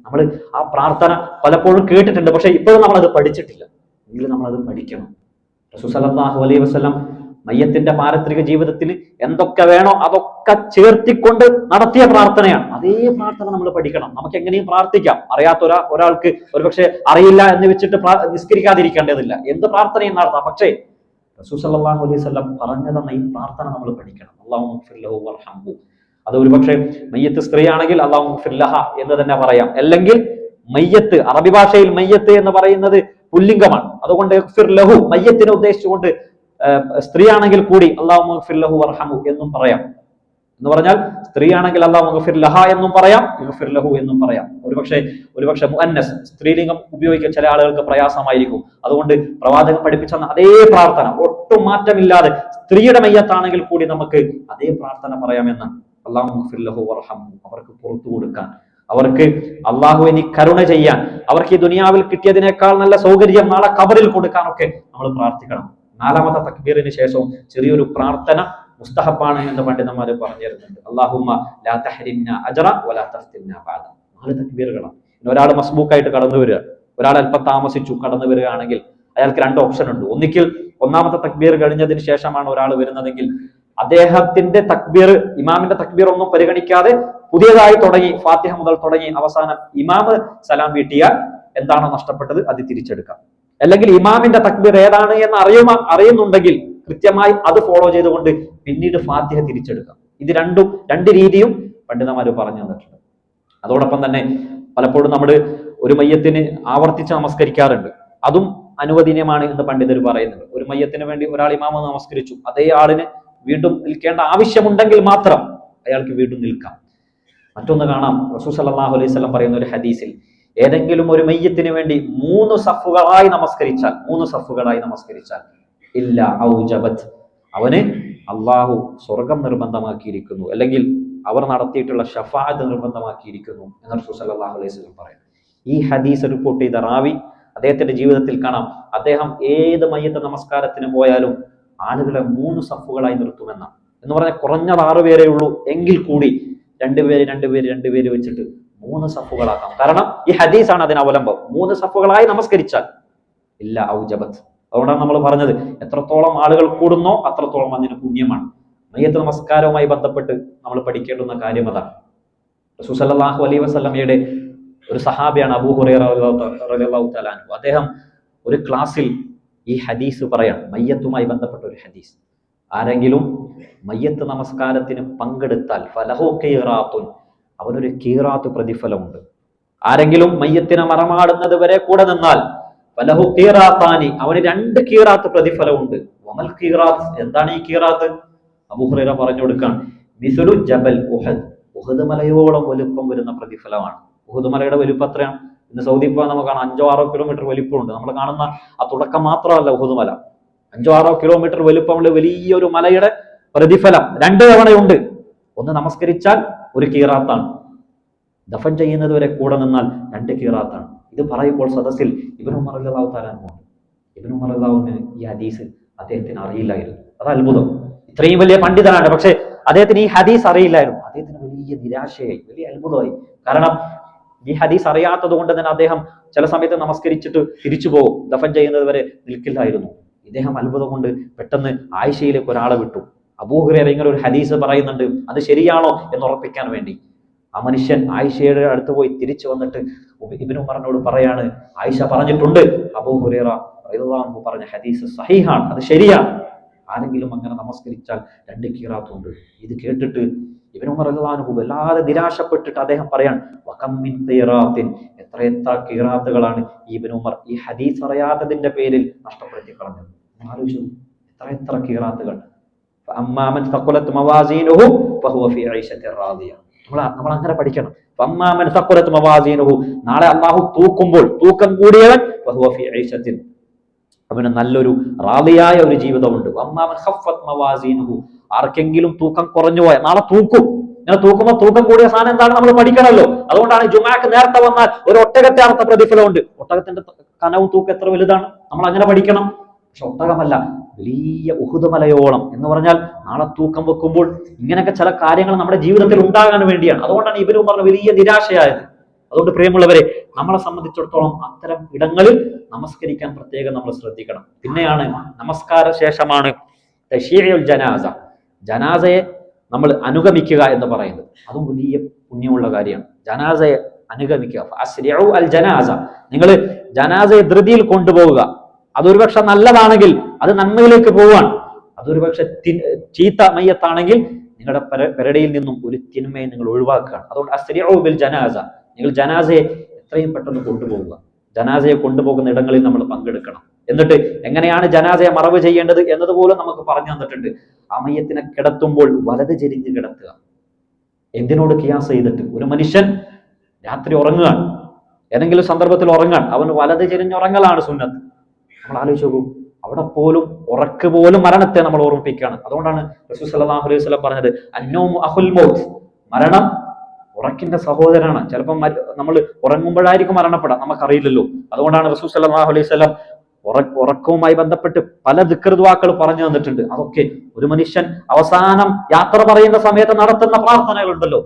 നമ്മൾ ആ പ്രാർത്ഥന പലപ്പോഴും കേട്ടിട്ടുണ്ട്, പക്ഷെ ഇപ്പോഴും നമ്മളത് പഠിച്ചിട്ടില്ല. എങ്കിലും നമ്മളത് പഠിക്കണം. റസൂൽ സല്ലല്ലാഹു അലൈഹി വസല്ലം മയ്യത്തിന്റെ പാരത്രിക ജീവിതത്തിൽ എന്തൊക്കെ വേണോ അതൊക്കെ ചേർത്തിക്കൊണ്ട് നടത്തിയ പ്രാർത്ഥനയാണ്. അതേ പ്രാർത്ഥന നമ്മൾ പഠിക്കണം. നമുക്ക് എങ്ങനെയും പ്രാർത്ഥിക്കാം. അറിയാത്ത ഒരാൾക്ക് ഒരുപക്ഷെ അറിയില്ല എന്ന് വെച്ചിട്ട് നിസ്കരിക്കാതിരിക്കേണ്ടതില്ല, എന്ത് പ്രാർത്ഥനയും നടത്താം. പക്ഷേ റസൂൽ സല്ലല്ലാഹു അലൈഹി വസല്ലം പറഞ്ഞു തന്ന ഈ പ്രാർത്ഥന നമ്മൾ പഠിക്കണം. അല്ലാഹുമ്മഗ്ഫിർ ലഹു വർഹംഹു. അത് ഒരുപക്ഷെ മയ്യത്ത് സ്ത്രീയാണെങ്കിൽ അല്ലാഹുമ്മഗ്ഫിർ ലഹ എന്ന് തന്നെ പറയാം. അല്ലെങ്കിൽ മയ്യത്ത്, അറബി ഭാഷയിൽ മയ്യത്ത് എന്ന് പറയുന്നത് പുല്ലിംഗമാണ്. അതുകൊണ്ട് ഇഗ്ഫിർ ലഹു, മയ്യത്തിനെ ഉദ്ദേശിച്ചുകൊണ്ട് സ്ത്രീ ആണെങ്കിൽ കൂടി അല്ലാഹുമ്മഗ്ഫിർ ലഹു വർഹംഹു എന്നും പറയാം. എന്ന് പറഞ്ഞാൽ സ്ത്രീ ആണെങ്കിൽ അല്ലാഹുമ്മഗ്ഫിർ ലഹ എന്നും പറയാം, ഇഗ്ഫിർ ലഹു എന്നും പറയാം. ഒരുപക്ഷെ മുഅന്നസ്, സ്ത്രീലിംഗം ഉപയോഗിക്കാൻ ചില ആളുകൾക്ക് പ്രയാസമായിരിക്കും. അതുകൊണ്ട് പ്രവാചകൻ പഠിപ്പിച്ച അതേ പ്രാർത്ഥന ഒട്ടും മാറ്റമില്ലാതെ സ്ത്രീയുടെ മയ്യത്താണെങ്കിൽ കൂടി നമുക്ക് അതേ പ്രാർത്ഥന പറയാമെന്നാണ്. അല്ലാഹുമ്മഗ്ഫിർ ലഹു വർഹംഹു, അവർക്ക് പുറത്തു കൊടുക്കാൻ, അവർക്ക് അള്ളാഹുവിന് കരുണ ചെയ്യാൻ, അവർക്ക് ഈ ദുനിയാവിൽ കിട്ടിയതിനേക്കാൾ നല്ല സൗകര്യം നാളെ ഖബറിൽ കൊടുക്കാനൊക്കെ നമ്മൾ പ്രാർത്ഥിക്കണം. 4ാമത്തെ തക്ബീറിന് ശേഷവും ചെറിയൊരു പ്രാർത്ഥന മുസ്തഹബാണ് എന്ന് പണ്ഡിതന്മാർ പറഞ്ഞു തരുന്നുണ്ട്. അല്ലാഹുമ്മ ലാ തഹ്രിംനാ അജ്റ വലാ തഫ്തിന്നാ ബഅദ. 4 തക്ബീറുകളാണ്. ഒരാൾ മസ്ബൂക്കായിട്ട് കടന്നു വരിക, ഒരാൾ അല്പം താമസിച്ചു കടന്നു വരികയാണെങ്കിൽ അയാൾക്ക് 2 ഓപ്ഷൻ ഉണ്ട്. ഒന്നിക്കിൽ 1ാമത്തെ തക്ബീർ കഴിഞ്ഞതിന് ശേഷമാണ് ഒരാൾ വരുന്നതെങ്കിൽ അദ്ദേഹത്തിന്റെ തക്ബീർ, ഇമാമിന്റെ തക്ബീർ ഒന്നും പരിഗണിക്കാതെ പുതിയതായി തുടങ്ങി ഫാത്തിഹ മുതൽ തുടങ്ങി അവസാനം ഇമാമ് സലാം വീട്ടിയാൽ എന്താണോ നഷ്ടപ്പെട്ടത് അത് തിരിച്ചെടുക്കാം. അല്ലെങ്കിൽ ഇമാമിന്റെ തക്ബീർ ഏതാണ് എന്ന് അറിയുന്നുണ്ടെങ്കിൽ കൃത്യമായി അത് ഫോളോ ചെയ്തുകൊണ്ട് പിന്നീട് ഫാത്തിഹ തിരിച്ചെടുക്കാം. ഇത് രണ്ട് രീതിയും പണ്ഡിതന്മാർ പറഞ്ഞു തന്നിട്ടുണ്ട്. അതോടൊപ്പം തന്നെ പലപ്പോഴും നമ്മൾ ഒരു മയ്യത്തിന് ആവർത്തിച്ച് നമസ്കരിക്കാറുണ്ട്. അതും അനുവദനീയമാണ് എന്ന് പണ്ഡിതർ പറയുന്നുണ്ട്. ഒരു മയ്യത്തിന് വേണ്ടി ഒരാൾ ഇമാമ നമസ്കരിച്ചു, അതേ ആളിന് വീണ്ടും നിൽക്കേണ്ട ആവശ്യമുണ്ടെങ്കിൽ മാത്രം അയാൾക്ക് വീണ്ടും നിൽക്കാം. മറ്റൊന്ന് കാണാം, റസൂൽ സല്ലല്ലാഹു അലൈഹി വസല്ലം പറയുന്ന ഒരു ഹദീസിൽ ഏതെങ്കിലും ഒരു മയ്യത്തിന് വേണ്ടി 3 സഫുകളായി നമസ്കരിച്ചാൽ ഇല്ല ഔജബത്, അവന് അള്ളാഹു സ്വർഗം നിർബന്ധമാക്കിയിരിക്കുന്നു, അല്ലെങ്കിൽ അവർ നടത്തിയിട്ടുള്ള ഷഫാഅത്ത് നിർബന്ധമാക്കിയിരിക്കുന്നു എന്ന് റസൂൽ സല്ലല്ലാഹു അലൈഹി വസല്ലം പറയുന്നു. ഈ ഹദീസ് റിപ്പോർട്ട് ചെയ്ത റാവി അദ്ദേഹത്തിന്റെ ജീവിതത്തിൽ കാണാം, അദ്ദേഹം ഏത് മയ്യത്ത് നമസ്കാരത്തിന് പോയാലും ആളുകളെ 3 സഫുകളായി നിർത്തുമെന്ന, എന്ന് പറഞ്ഞാൽ കുറഞ്ഞത് 6 പേരേ ഉള്ളൂ എങ്കിൽ കൂടി 2 പേര് വെച്ചിട്ട് 3 സഫുകളാക്കാം. കാരണം ഈ ഹദീസാണ് അതിന് അവലംബം. 3 സഫുകളായി നമസ്കരിച്ചാൽ ഇല്ല ഔജബത്ത്. അതുകൊണ്ടാണ് നമ്മൾ പറഞ്ഞത്, എത്രത്തോളം ആളുകൾ കൂടുന്നോ അത്രത്തോളം അതിന് പുണ്യമാണ്. മയ്യത്ത് നമസ്കാരവുമായി ബന്ധപ്പെട്ട് നമ്മൾ പഠിക്കേണ്ടുന്ന കാര്യം അതാണ്. റസൂൽ സല്ലല്ലാഹു അലൈഹി വസല്ലമയുടെ ഒരു സഹാബിയാണ് അബൂ ഹുറൈറ റളിയല്ലാഹു തആല അൻഹു. അദ്ദേഹം ഒരു ക്ലാസ്സിൽ ഈ ഹദീസ് പറയാണ്, മയ്യത്തുമായി ബന്ധപ്പെട്ട ഒരു ഹദീസ്. ആരെങ്കിലും മയ്യത്ത് നമസ്കാരത്തിന് പങ്കെടുത്താൽ ഫലഹു ഖീറാത്തുൻ, അവനൊരു ഖീറാത്ത് പ്രതിഫലമുണ്ട്. ആരെങ്കിലും മയ്യത്തിനെ മറമാടുന്നത് വരെ കൂടെ നിന്നാൽ ഫലഹു ഖീറാത്താനി, അവന് 2 ഖീറാത്ത് പ്രതിഫലമുണ്ട്. വമൽ ഖീറാത്ത്, എന്താണ് ഈ ഖീറാത്ത്? അബൂ ഹുറൈറ പറഞ്ഞു കൊടുക്കുകയാണ്, മിസ്ലു ജബൽ ഉഹദ്, ഉഹദ് മലയോളം വലുപ്പം വരുന്ന പ്രതിഫലമാണ്. ഉഹദ് മലയുടെ വലുപ്പം എത്രയാണ്? ഇന്ന് സൗദി പോകാൻ നമുക്ക് കാണാം 5-6 കിലോമീറ്റർ വലിപ്പമുണ്ട്. നമ്മൾ കാണുന്ന ആ തുടക്കം മാത്രമല്ല ഉഹദ് മല, 5-6 കിലോമീറ്റർ വലുപ്പമുള്ള വലിയൊരു മലയുടെ പ്രതിഫലം 2 തവണയുണ്ട്. ഒന്ന് നമസ്കരിച്ചാൽ 1 ഖീറാത്താണ്, ദഫൻ ചെയ്യുന്നത് വരെ കൂടെ നിന്നാൽ 2 ഖീറാത്താണ്. ഇത് പറയുമ്പോൾ സദസ്സിൽ ഇബ്നു ഉമർ റളിയല്ലാഹു തആല അൻഹു, ഇബ്നു ഉമർ റളിയല്ലാഹു അൻഹു ഈ ഹദീസ് അദ്ദേഹത്തിന് അറിയില്ലായിരുന്നു. അത് അത്ഭുതം. ഇത്രയും വലിയ പണ്ഡിതനാണ്, പക്ഷെ അദ്ദേഹത്തിന് ഈ ഹദീസ് അറിയില്ലായിരുന്നു. അദ്ദേഹത്തിന് വലിയ നിരാശയായി, വലിയ അത്ഭുതമായി. കാരണം ഈ ഹദീസ് അറിയാത്തത് കൊണ്ട് തന്നെ അദ്ദേഹം ചില സമയത്ത് നമസ്കരിച്ചിട്ട് തിരിച്ചു പോകും, ദഫൻ ചെയ്യുന്നത് വരെ നിൽക്കില്ലായിരുന്നു. ഇദ്ദേഹം അത്ഭുതം കൊണ്ട് പെട്ടെന്ന് ആയിഷയിലേക്ക് ഒരാളെ വിട്ടു. അബൂ ഹുറൈറ ഇങ്ങനെ ഒരു ഹദീസ് പറയുന്നുണ്ട്, അത് ശരിയാണോ എന്ന് ഉറപ്പിക്കാൻ വേണ്ടി. ആ മനുഷ്യൻ ആയിഷയുടെ അടുത്ത് പോയി തിരിച്ചു വന്നിട്ട് ഇബ്നു ഉമറിനോട് പറയാണ്, ആയിഷ പറഞ്ഞിട്ടുണ്ട്, അബൂ ഹുറൈറ റളിയല്ലാഹു അൻഹു പറഞ്ഞ ഹദീസ് സഹീഹാണ്, അത് ശരിയാണ്. ആരെങ്കിലും അങ്ങനെ നമസ്കരിച്ചാൽ 2 ഖീറാത്തുണ്ട്. ഇത് കേട്ടിട്ട് ഇബ്നു ഉമർ റളിയല്ലാഹു അൻഹു വല്ലാതെ നിരാശപ്പെട്ടിട്ട് അദ്ദേഹം പറയാണ്, വകം മിൻ ഖീറാത്തിൻ, എത്ര ഖീറാത്തുകളാണ് ഇബ്നു ഉമർ ഈ ഹദീസ് അറിയാത്തതിന്റെ പേരിൽ നഷ്ടപ്പെടുത്തി കളഞ്ഞത്. ആലോചിച്ചു, എത്ര ഖീറാത്തുകൾ. ഫഅമ്മാ മൻ തഖലത് മവാസീനുഹു ഫഹുവ ഫീ ഐശത്തിർ റാദിയ. നമ്മൾ അങ്ങനെ പഠിക്കണം. ഫഅമ്മാ മൻ തഖലത് മവാസീനുഹു, നാളെ അല്ലാഹു തൂക്കുമ്പോൾ തൂക്കം കൂടിയവൻ ഫഹുവ ഫീ ഐശത്തിൻ, അവന് നല്ലൊരു റാദിയായ ഒരു ജീവിതമുണ്ട്. വഅമ്മാ മൻ ഖഫ്ഫത് മവാസീനുഹു, ആർക്കെങ്കിലും തൂക്കം കുറഞ്ഞു പോയ നാളെ തൂക്കും. ഇങ്ങനെ തൂക്കുമ്പോൾ തൂക്കം കൂടിയ സാധനം എന്താണ് നമ്മൾ പഠിക്കണമല്ലോ. അതുകൊണ്ടാണ് ജുമാക്ക് നേരത്തെ വന്നാൽ ഒരു ഒട്ടകത്തെ അർത്ഥ പ്രതിഫലമുണ്ട്. ഒട്ടകത്തിന്റെ കനവും തൂക്കം എത്ര വലുതാണ്, നമ്മൾ അങ്ങനെ പഠിക്കണം. പക്ഷെ ഒട്ടകമല്ല, വലിയ ഉഹുദ് മലയോളം എന്ന് പറഞ്ഞാൽ നാളെ തൂക്കം വെക്കുമ്പോൾ ഇങ്ങനെയൊക്കെ ചില കാര്യങ്ങൾ നമ്മുടെ ജീവിതത്തിൽ ഉണ്ടാകാൻ വേണ്ടിയാണ്. അതുകൊണ്ടാണ് ഇബ്നു ഉമറിന് വലിയ നിരാശയായത്. അതുകൊണ്ട് പ്രിയമുള്ളവരെ, നമ്മളെ സംബന്ധിച്ചിടത്തോളം അത്തരം ഇടങ്ങളിൽ നമസ്കരിക്കാൻ പ്രത്യേകം നമ്മൾ ശ്രദ്ധിക്കണം. പിന്നെയാണ് നമസ്കാര ശേഷമാണ് തശീഉൽ ജനാസ, ജനാസയെ നമ്മൾ അനുഗമിക്കുക എന്ന് പറയുന്നത്. അതും വലിയ പുണ്യമുള്ള കാര്യമാണ്. ജനാസയെ അനുഗമിക്കുക. അസ്രിഉ അൽ ജനാസ, നിങ്ങൾ ജനാസയെ ധൃതിയിൽ കൊണ്ടുപോവുക. അതൊരുപക്ഷെ നല്ലതാണെങ്കിൽ അത് നന്മയിലേക്ക് പോവാൻ, അതൊരുപക്ഷെ ചീത്ത മയ്യത്താണെങ്കിൽ നിങ്ങളുടെ പെരടിയിൽ നിന്നും ഒരു തിന്മയെ നിങ്ങൾ ഒഴിവാക്കുകയാണ്. അതുകൊണ്ട് അസ്രിഉ ബിൽ ജനാസ, നിങ്ങൾ ജനാസയെ എത്രയും പെട്ടെന്ന് കൊണ്ടുപോവുക. ജനാസയെ കൊണ്ടുപോകുന്ന ഇടങ്ങളിൽ നമ്മൾ പങ്കെടുക്കണം. എന്നിട്ട് എങ്ങനെയാണ് ജനാസയെ മറവ് ചെയ്യേണ്ടത് എന്നതുപോലും നമുക്ക് പറഞ്ഞു തന്നിട്ടുണ്ട്. ആ മയ്യത്തിനെ കിടത്തുമ്പോൾ വലത് ചെരിഞ്ഞ് കിടത്തുക. എന്തിനോട് കിയാസ് ചെയ്തിട്ട്? ഒരു മനുഷ്യൻ രാത്രി ഉറങ്ങുകയാണ്, ഏതെങ്കിലും സന്ദർഭത്തിൽ ഉറങ്ങാൻ, അവന് വലത് ചെരിഞ്ഞുറങ്ങലാണ് സുന്നത്ത്. നമ്മൾ ആലോചിച്ച് നോക്കൂ, അവിടെ പോലും ഉറക്ക് പോലും മരണത്തെ നമ്മൾ ഓർമ്മിപ്പിക്കുകയാണ്. അതുകൊണ്ടാണ് റസൂൽ സല്ലല്ലാഹു അലൈഹി വസല്ലം പറഞ്ഞത്, അന്നൗമു അഖുൽ മൗത്ത്, മരണം ഉറക്കിന്റെ സഹോദരനാണ്. ചിലപ്പോൾ നമ്മൾ ഉറങ്ങുമ്പോഴായിരിക്കും മരണപ്പെടാം, നമുക്കറിയില്ലല്ലോ. അതുകൊണ്ടാണ് റസൂൽ സല്ലല്ലാഹു അലൈഹി വസല്ലം ഉറക്കവുമായി ബന്ധപ്പെട്ട് പല ദിക്ർ ദുആകൾ പറഞ്ഞു തന്നിട്ടുണ്ട്. അതൊക്കെ ഒരു മനുഷ്യൻ അവസാനം യാത്ര പറയുന്ന സമയത്ത് നടത്തുന്ന പ്രാർത്ഥനകളുണ്ടല്ലോ,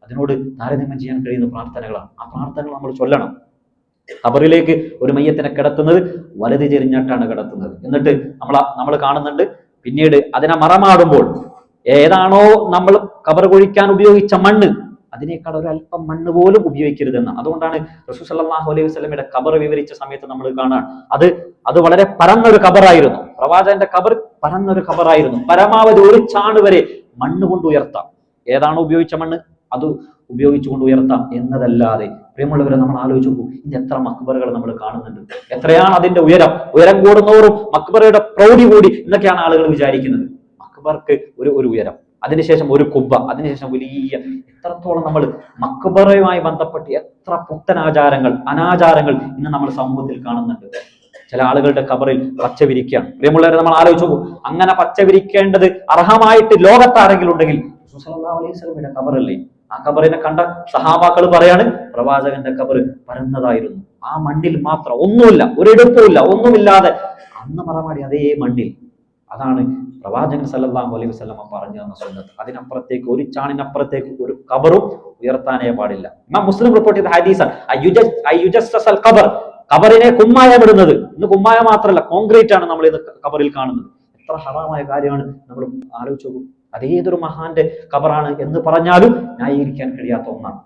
അതിനോട് താരതമ്യം ചെയ്യാൻ കഴിയുന്ന പ്രാർത്ഥനകളാണ്. ആ പ്രാർത്ഥനകൾ നമ്മൾ ചൊല്ലണം. ഖബറിലേക്ക് ഒരു മയ്യത്തിനെ കിടത്തുന്നത് വലത് ചെരിഞ്ഞിട്ടാണ് കിടത്തുന്നത്. എന്നിട്ട് നമ്മൾ കാണുന്നുണ്ട്, പിന്നീട് അതിനെ മറമാടുമ്പോൾ ഏതാണോ നമ്മൾ ഖബർ കുഴിക്കാൻ ഉപയോഗിച്ച മണ്ണ്, അതിനേക്കാൾ ഒരല്പം മണ്ണ് പോലും ഉപയോഗിക്കരുതെന്നാണ്. അതുകൊണ്ടാണ് റസൂൽ സല്ലല്ലാഹു അലൈഹി വസല്ലമയുടെ ഖബർ വിവരിച്ച സമയത്ത് നമ്മൾ കാണാൻ അത് വളരെ പരന്നൊരു ഖബറായിരുന്നു. പ്രവാചകന്റെ ഖബർ പരന്നൊരു ഖബറായിരുന്നു. പരമാവധി ഒരു ചാണ് വരെ മണ്ണ് കൊണ്ട് ഉയർത്താം. ഏതാണോ ഉപയോഗിച്ച മണ്ണ് അത് ഉപയോഗിച്ചുകൊണ്ട് ഉയർത്താം എന്നതല്ലാതെ, പ്രിയമുള്ളവരെ, നമ്മൾ ആലോചിച്ച് നോക്കൂ, ഇന്ന് എത്ര മക്ബറുകൾ നമ്മൾ കാണുന്നുണ്ട്. എത്രയാണ് അതിന്റെ ഉയരം കൂടുന്നവരും മക്ബറയുടെ പ്രൗഢി കൂടി എന്നൊക്കെയാണ് ആളുകൾ വിചാരിക്കുന്നത്. മക്ബർക്ക് ഒരു ഉയരം, അതിനുശേഷം ഒരു കുബ്ബ, അതിനുശേഷം വലിയ, എത്രത്തോളം നമ്മൾ മക്ബറയുമായി ബന്ധപ്പെട്ട് എത്ര പുത്തൻ അനാചാരങ്ങൾ ഇന്ന് നമ്മൾ സമൂഹത്തിൽ കാണുന്നുണ്ട്. ചില ആളുകളുടെ ഖബറിൽ പച്ച വിരിക്കുകയാണ്. പ്രിയമുള്ളവരെ, നമ്മൾ ആലോചിച്ച് നോക്കൂ, അങ്ങനെ പച്ച വിരിക്കേണ്ടത് അർഹമായിട്ട് ലോകത്താരെങ്കിലും ഉണ്ടെങ്കിൽ റസൂൽ സല്ലല്ലാഹു അലൈഹി വസല്ലമയുടെ ഖബറല്ലേ. ആ ഖബറിനെ കണ്ട സഹാബാക്കൾ പറയാണ്, പ്രവാചകന്റെ ഖബർ പരന്നതായിരുന്നു. ആ മണ്ണിൽ മാത്രം, ഒന്നുമില്ല, ഒരിടത്തുമില്ല, ഒന്നുമില്ലാതെ അന്ന് മറമാടി അതേ മണ്ണിൽ. അതാണ് പ്രവാചകൻ സല്ലല്ലാഹു അലൈഹി വസല്ലമ പറഞ്ഞു തന്ന സുന്നത്ത്. അതിനപ്പുറത്തേക്ക്, ഒരു ചാണിനപ്പുറത്തേക്ക് ഒരു ഖബറും ഉയർത്താനേ പാടില്ല. ഇമാം മുസ്ലിം റിപ്പോർട്ട് ചെയ്ത ഹദീസാണ് അയ്യുജസ്സൽ ഖബർ, ഖബറിനെ കുമ്മായമിടുന്നത്. ഇന്ന് കുമ്മായം മാത്രമല്ല, കോൺക്രീറ്റ് ആണ് നമ്മൾ ഇന്ന് ഖബറിൽ കാണുന്നത്. എത്ര ഹറാമായ കാര്യമാണ് നമ്മൾ ആലോചിച്ചു നോക്കൂ. അതേതൊരു മഹാന്റെ ഖബറാണ് എന്ന് പറഞ്ഞാലും ന്യായീകരിക്കാൻ കഴിയാത്ത ഒന്നാണ്.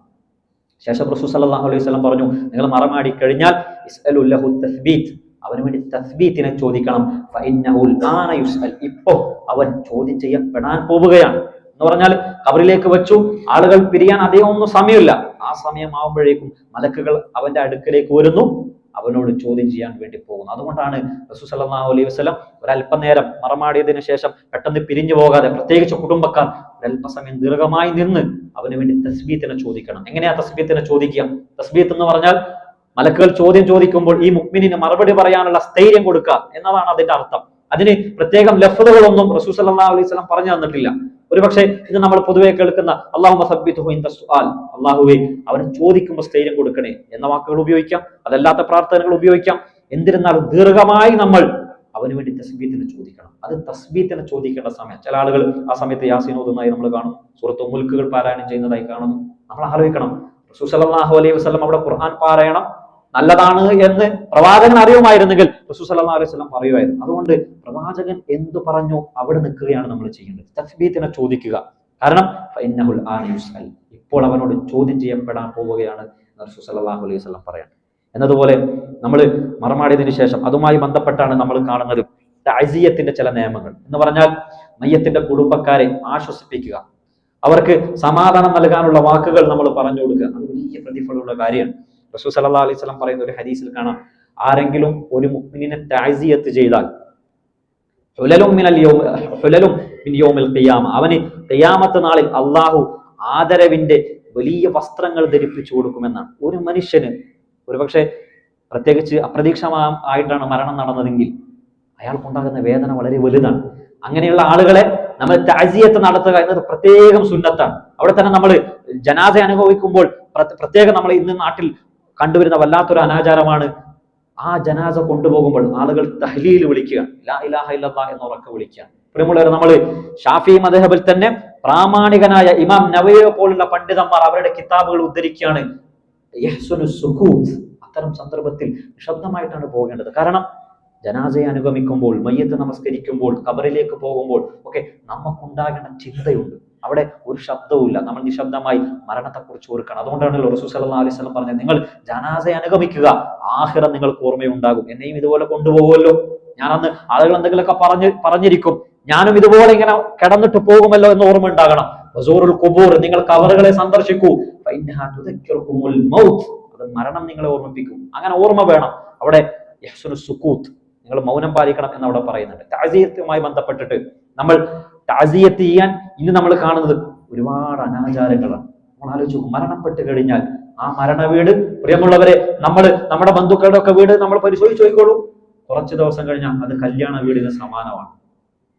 ശേഷം റസൂൽ സല്ലല്ലാഹു അലൈഹി വസല്ലം പറഞ്ഞു, നിങ്ങൾ മറമാടി കഴിഞ്ഞാൽ ഇസ്അലു ലഹു തസ്ബീത്ത്, അവന് വേണ്ടി തസ്ബീത്തിനെ ചോദിക്കണം. ഫഇന്നഹു ആന യുസ്അൽ, ഇപ്പോൾ അവൻ ചോദ്യം ചെയ്യപ്പെടാൻ പോവുകയാണ് എന്ന് പറഞ്ഞാൽ ഖബറിലേക്ക് വെച്ചു, ആളുകൾ പിരിയാൻ അധികം ഒന്നും സമയമില്ല. ആ സമയമാവുമ്പോഴേക്കും മലക്കുകൾ അവന്റെ അടുക്കലേക്ക് വരുന്നു, അവനോട് ചോദ്യം ചെയ്യാൻ വേണ്ടി പോകുന്നു. അതുകൊണ്ടാണ് റസൂൽ സല്ലല്ലാഹു അലൈഹി വസല്ലം ഒരല്പനേരം മറമാടിയതിനു ശേഷം പെട്ടെന്ന് പിരിഞ്ഞു പോകാതെ, പ്രത്യേകിച്ച് കുടുംബക്കാർ ഒരല്പസമയം ദീർഘമായി നിന്ന് അവന് വേണ്ടി തസ്ബീത്തിനെ ചോദിക്കണം. എങ്ങനെയാ തസ്ബീത്തിനെ ചോദിക്കുക? തസ്ബീത്ത് എന്ന് പറഞ്ഞാൽ മലക്കുകൾ ചോദ്യം ചോദിക്കുമ്പോൾ ഈ മുഅ്മിനിന് മറുപടി പറയാനുള്ള സ്ഥൈര്യം കൊടുക്കുക എന്നതാണ് അതിന്റെ അർത്ഥം. അതിന് പ്രത്യേകം ലഫ്ളുകളൊന്നും റസൂൽ സല്ലല്ലാഹു അലൈഹി വസല്ലം പറഞ്ഞു തന്നിട്ടില്ല. ഒരുപക്ഷെ ഇത് നമ്മൾ പൊതുവെ കേൾക്കുന്ന അല്ലാഹുമ്മ സബ്ബിത്ഹു ഇൻദ സുആൽ, അല്ലാഹുവേ അവൻ ചോദിക്കുമ്പോൾ സ്ഥൈര്യം കൊടുക്കണേ എന്ന വാക്കുകൾ ഉപയോഗിക്കാം, അതല്ലാത്ത പ്രാർത്ഥനകൾ ഉപയോഗിക്കാം. എന്നിരുന്നാലും ദീർഘമായി നമ്മൾ അവന് വേണ്ടി തസ്ബീത്തിനെ ചോദിക്കണം. അത് തസ്ബീത്തിനെ ചോദിക്കേണ്ട സമയം. ചില ആളുകൾ ആ സമയത്ത് യാസീൻ ഓതുന്നതായി നമ്മൾ കാണുന്നു, സൂറത്തുൽ മുൽക്കുകൾ പാരായണം ചെയ്യുന്നതായി കാണുന്നു. നമ്മൾ ആലോചിക്കണം, റസൂൽ സല്ലല്ലാഹു അലൈഹി വസല്ലം അവിടെ ഖുർആൻ പാരായണം നല്ലതാണ് എന്ന് പ്രവാചകൻ അറിയുമായിരുന്നെങ്കിൽ റസൂൽ സല്ലല്ലാഹു അലൈഹി വസല്ലം പറയുമായിരുന്നു. അതുകൊണ്ട് പ്രവാചകൻ എന്തു പറഞ്ഞു അവിടെ നിൽക്കുകയാണ് നമ്മൾ ചെയ്യേണ്ടത്, തസ്ബീത്തിനെ ചോദിക്കുക. കാരണം ഫഇന്നഹുൽ ആന യുസ്അൽ, ഇപ്പോൾ അവനോട് ചോദ്യം ചെയ്യപ്പെടാൻ പോവുകയാണ് റസൂൽ സല്ലല്ലാഹു അലൈഹി വസല്ലം പറയാൻ. എന്നതുപോലെ നമ്മൾ മറമാടിയതിനു ശേഷം അതുമായി ബന്ധപ്പെട്ടാണ് നമ്മൾ കാണുന്നത് തഅസിയത്തിന്റെ ചില നിയമങ്ങൾ എന്ന് പറഞ്ഞാൽ മയ്യത്തിന്റെ കുടുംബക്കാരെ ആശ്വസിപ്പിക്കുക, അവർക്ക് സമാധാനം നൽകാനുള്ള വാക്കുകൾ നമ്മൾ പറഞ്ഞു കൊടുക്കുക. അത് വലിയ പ്രതിഫലമുള്ള കാര്യമാണ്. റസൂൽ സല്ലല്ലാഹു അലൈഹി വസല്ലം പറയുന്ന ഒരു ഹദീസിൽ കാണാം, ആരെങ്കിലും ഒരു മുഅ്മിനിനെ തഅസിയത്ത് ചെയ്താൽ ഹുലലും മിൻ യൗമിൽ ഖിയാമ, അവന് ഖിയാമത്ത് നാളിൽ അല്ലാഹു ആദരവിന്റെ വലിയ വസ്ത്രങ്ങൾ ധരിപ്പിച്ചു കൊടുക്കുമെന്നാണ്. ഒരു മനുഷ്യന് ഒരുപക്ഷെ പ്രത്യേകിച്ച് അപ്രതീക്ഷിതമായിട്ടാണ് മരണം നടന്നതെങ്കിൽ അയാൾക്കുണ്ടാകുന്ന വേദന വളരെ വലുതാണ്. അങ്ങനെയുള്ള ആളുകളെ നമ്മൾ തഅസിയത്ത് നടത്തുക എന്നത് പ്രത്യേകം സുന്നത്താണ്. അവിടെ തന്നെ നമ്മൾ ജനാസ അനുഭവിക്കുമ്പോൾ പ്രത്യേകം നമ്മൾ ഇന്ന് നാട്ടിൽ കണ്ടുവരുന്ന വല്ലാത്തൊരു അനാചാരമാണ്, ആ ജനാസ കൊണ്ടുപോകുമ്പോൾ ആളുകൾ തഹ്ലീൽ വിളിക്കുക, ലാ ഇലാഹ ഇല്ലല്ലാഹ് എന്ന് ഉറക്കെ വിളിക്കുക. പ്രിയമുള്ളവർ, നമ്മൾ ഷാഫി മദ്ഹബിൽ തന്നെ പ്രാമാണികനായ ഇമാം നവവിയെ പോലുള്ള പണ്ഡിതന്മാർ അവരുടെ കിതാബുകൾ ഉദ്ധരിക്കുകയാണ്, യഹ്സുനു സുകൂത്ത്, അത്തരം സന്ദർഭത്തിൽ നിശബ്ദമായിട്ടാണ് പോകേണ്ടത്. കാരണം ജനാസയെ അനുഗമിക്കുമ്പോൾ, മയ്യത്ത് നമസ്കരിക്കുമ്പോൾ, ഖബറിലേക്ക് പോകുമ്പോൾ ഒക്കെ നമുക്കുണ്ടാകേണ്ട ചിന്തയുണ്ട്. അവിടെ ഒരു ശബ്ദവുമില്ല, നമ്മൾ നിശബ്ദമായി മരണത്തെക്കുറിച്ച് ഓർക്കണം. അതുകൊണ്ടാണല്ലോ റസൂൽ സല്ലല്ലാഹു അലൈഹി വസല്ലം പറഞ്ഞത്, നിങ്ങൾ ജനാസയെ അനുഗമിക്കുക, ആഖിറം നിങ്ങൾക്ക് ഓർമ്മയുണ്ടാകും. എന്നെയും ഇതുപോലെ കൊണ്ടുപോകുമല്ലോ, ഞാനന്ന് ആളുകൾ എന്തെങ്കിലുമൊക്കെ പറഞ്ഞിരിക്കും, ഞാനും ഇതുപോലെ ഇങ്ങനെ കിടന്നിട്ട് പോകുമല്ലോ എന്ന് ഓർമ്മ ഉണ്ടാകണം. വസൂറുൽ ഖുബൂർ, നിങ്ങൾ കബറുകളെ സന്ദർശിക്കൂ, ഫഇന്നഹാ തുദക്കിറുകുമുൽ മൗത്ത്, അത് മരണം നിങ്ങളെ ഓർമ്മിപ്പിക്കും. അങ്ങനെ ഓർമ്മ വേണം. അവിടെ യഹ്സുനു സുകൂത്ത്, നിങ്ങൾ മൗനം പാലിക്കണം എന്ന് അവിടെ പറയുന്നുണ്ട്. തഅസിയത്തുമായി ബന്ധപ്പെട്ടിട്ട് നമ്മൾ തഅസിയത്ത് ചെയ്യാൻ ഇന്ന് നമ്മൾ കാണുന്നത് ഒരുപാട് അനാചാരങ്ങളാണ്. നമ്മൾ ആലോചിച്ചു, മരണപ്പെട്ട് കഴിഞ്ഞാൽ ആ മരണ വീട്, പ്രിയമുള്ളവരെ, നമ്മുടെ ബന്ധുക്കളുടെ ഒക്കെ വീട് നമ്മൾ പരിശോധിച്ച് നോക്കിക്കോളൂ, കുറച്ച് ദിവസം കഴിഞ്ഞാൽ അത് കല്യാണ വീടിന് സമാനമാണ്.